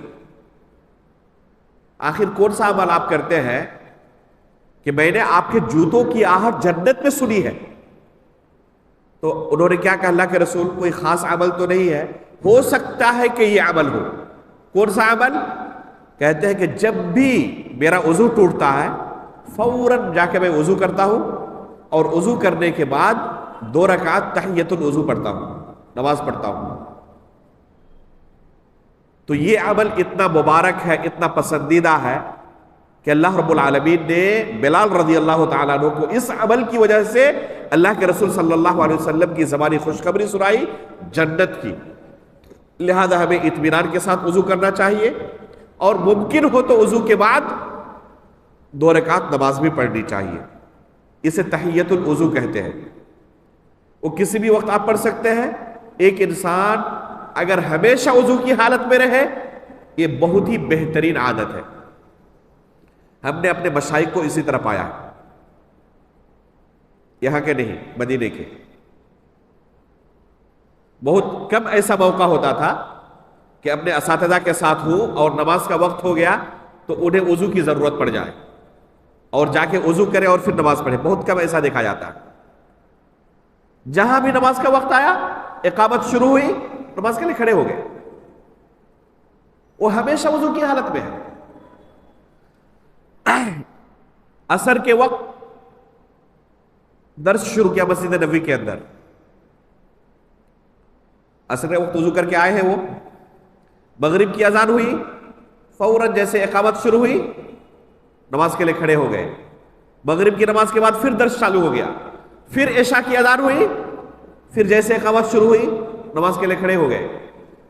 Speaker 3: آخر کون سا عمل آپ کرتے ہیں کہ میں نے آپ کے جوتوں کی آہٹ جنت میں سنی ہے؟ تو انہوں نے کیا کہا اللہ کے رسول کوئی خاص عمل تو نہیں ہے، ہو سکتا ہے کہ یہ عمل ہو۔ کون سا عمل؟ کہتے ہیں کہ جب بھی میرا وضو ٹوٹتا ہے فوراً جا کے میں وضو کرتا ہوں اور وضو کرنے کے بعد 2 رکعت تحیۃ الوضو پڑھتا ہوں، نماز پڑھتا ہوں۔ تو یہ عمل اتنا مبارک ہے، اتنا پسندیدہ ہے کہ اللہ رب العالمین نے بلال رضی اللہ تعالیٰ عنہ کو اس عمل کی وجہ سے اللہ کے رسول صلی اللہ علیہ وسلم کی زبانی خوشخبری سنائی جنت کی۔ لہذا ہمیں اطمینان کے ساتھ وضو کرنا چاہیے، اور ممکن ہو تو وضو کے بعد 2 رکعت نماز بھی پڑھنی چاہیے۔ اسے تحیۃ الوضو کہتے ہیں، وہ کسی بھی وقت آپ پڑھ سکتے ہیں۔ ایک انسان اگر ہمیشہ وضو کی حالت میں رہے، یہ بہت ہی بہترین عادت ہے۔ ہم نے اپنے مشائخ کو اسی طرح پایا، یہاں کے نہیں مدینے کے۔ بہت کم ایسا موقع ہوتا تھا کہ اپنے اساتذہ کے ساتھ ہوں اور نماز کا وقت ہو گیا تو انہیں وضو کی ضرورت پڑ جائے اور جا کے وضو کرے اور پھر نماز پڑھے۔ بہت کم ایسا دیکھا جاتا ہے۔ جہاں بھی نماز کا وقت آیا، اقامت شروع ہوئی، نماز کے لیے کھڑے ہو گئے۔ وہ ہمیشہ وضو کی حالت میں ہے۔ عصر کے وقت درس شروع کیا مسجد نبوی کے اندر، عصر کے وقت وضو کر کے آئے ہیں وہ، مغرب کی اذان ہوئی، فوراً جیسے اقامت شروع ہوئی نماز کے لیے کھڑے ہو گئے۔ مغرب کی نماز کے بعد پھر درس چالو ہو گیا، پھر عشاء کی اذان ہوئی، پھر جیسے اقامت شروع ہوئی نماز کے لیے کھڑے ہو گئے۔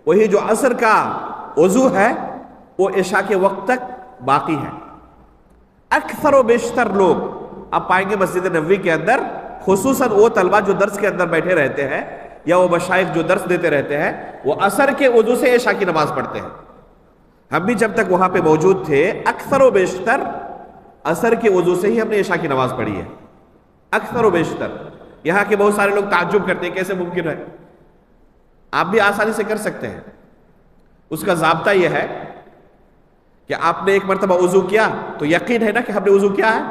Speaker 3: وہی جو عصر کا وضو ہے وہ عشاء کے وقت تک باقی ہے۔ اکثر و بیشتر لوگ آپ پائیں گے مسجد نبوی کے اندر، خصوصاً وہ طلبہ جو درس کے اندر بیٹھے رہتے ہیں یا وہ مشائخ جو درس دیتے رہتے ہیں، وہ عصر کے وضو سے عشاء کی نماز پڑھتے ہیں۔ ہم بھی جب تک وہاں پہ موجود تھے اکثر و بیشتر عصر کے وضو سے ہی ہم نے عشاء کی نماز پڑھی ہے، اکثر و بیشتر۔ یہاں کے بہت سارے لوگ تعجب کرتے ہیں کیسے ممکن ہے؟ آپ بھی آسانی سے کر سکتے ہیں۔ اس کا ضابطہ یہ ہے کہ آپ نے ایک مرتبہ وضو کیا تو یقین ہے نا کہ ہم نے وضو کیا ہے۔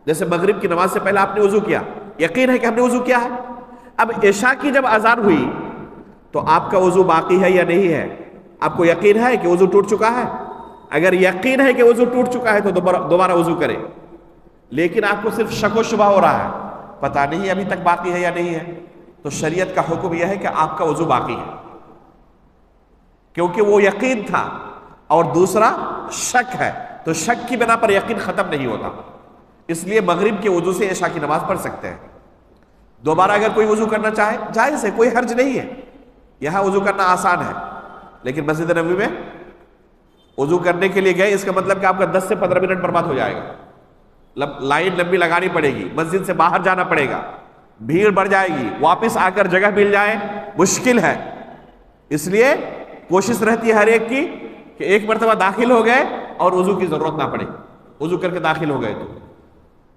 Speaker 3: جیسے مغرب کی نماز سے پہلے آپ نے وضو کیا، یقین ہے کہ ہم نے وضو کیا ہے۔ اب عشاء کی جب اذان ہوئی تو آپ کا وضو باقی ہے یا نہیں ہے؟ آپ کو یقین ہے کہ وضو ٹوٹ چکا ہے؟ اگر یقین ہے کہ وضو ٹوٹ چکا ہے تو دوبارہ وضو کریں۔ لیکن آپ کو صرف شک و شبہ ہو رہا ہے، پتہ نہیں ابھی تک باقی ہے یا نہیں ہے، تو شریعت کا حکم یہ ہے کہ آپ کا وضو باقی ہے، کیونکہ وہ یقین تھا اور دوسرا شک ہے، تو شک کی بنا پر یقین ختم نہیں ہوتا۔ اس لیے مغرب کے وضو سے عشاء کی نماز پڑھ سکتے ہیں۔ دوبارہ اگر کوئی وضو کرنا چاہے جائز ہے، کوئی حرج نہیں ہے۔ یہاں وضو کرنا آسان ہے، لیکن مسجد نبوی میں وضو کرنے کے لیے گئے، اس کا مطلب کہ آپ کا 10 سے 15 منٹ برباد ہو جائے گا۔ لائن لمبی لگانی پڑے گی، مسجد سے باہر جانا پڑے گا، بھیڑ بڑھ جائے گی، واپس آ کر جگہ مل جائے مشکل ہے۔ اس لیے کوشش رہتی ہے ہر ایک کی کہ ایک مرتبہ داخل ہو گئے اور وضو کی ضرورت نہ پڑے، وضو کر کے داخل ہو گئے تو۔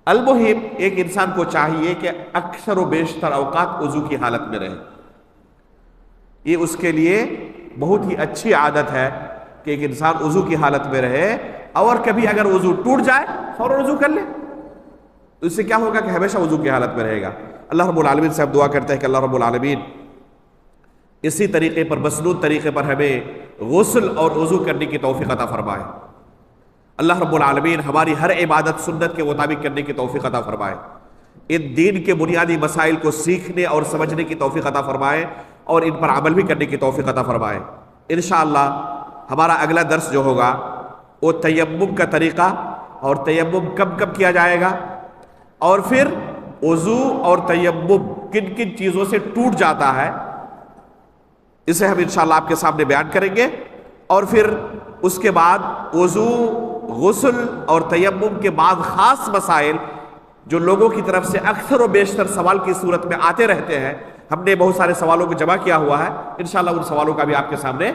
Speaker 3: المہم ایک انسان کو چاہیے کہ اکثر و بیشتر اوقات وضو کی حالت میں رہے۔ یہ اس کے لیے بہت ہی اچھی عادت ہے کہ ایک انسان وضو کی حالت میں رہے، اور کبھی اگر وضو ٹوٹ جائے فوراً وضو کر لے، تو اس سے کیا ہوگا کہ ہمیشہ وضو کی حالت میں رہے گا۔ اللہ رب العالمین سے اب دعا کرتے ہیں کہ اللہ رب العالمین اسی طریقے پر، مسنون طریقے پر ہمیں غسل اور وضو کرنے کی توفیق عطا فرمائے۔ اللہ رب العالمین ہماری ہر عبادت سنت کے مطابق کرنے کی توفیق عطا فرمائے، ان دین کے بنیادی مسائل کو سیکھنے اور سمجھنے کی توفیق عطا فرمائے اور ان پر عمل بھی کرنے کی توفیق عطا فرمائے۔ انشاءاللہ ہمارا اگلا درس جو ہوگا وہ تیمم کا طریقہ اور تیمم کب کب کیا جائے گا، اور پھر وضو اور تیمم کن کن چیزوں سے ٹوٹ جاتا ہے، اسے ہم انشاءاللہ آپ کے سامنے بیان کریں گے۔ اور پھر اس کے بعد وضو، غسل اور تیمم کے بعد خاص مسائل جو لوگوں کی طرف سے اکثر و بیشتر سوال کی صورت میں آتے رہتے ہیں، ہم نے بہت سارے سوالوں کو جمع کیا ہوا ہے، انشاءاللہ ان سوالوں کا بھی آپ کے سامنے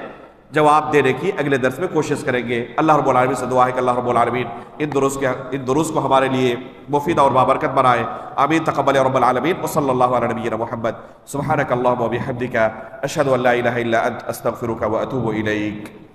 Speaker 3: جواب دینے کی اگلے درس میں کوشش کریں گے۔ اللہ رب العالمین سے دعا ہے کہ اللہ رب العالمین ان دروس کو ہمارے لیے مفید اور بابرکت بنائے۔ آمین تقبل یا رب العالمین۔ وصلی اللہ علی نبینا محمد۔ سبحانک اللہم و بحمدک، اشہد ان لا الہ الا انت، استغفرک و اتوب الیک۔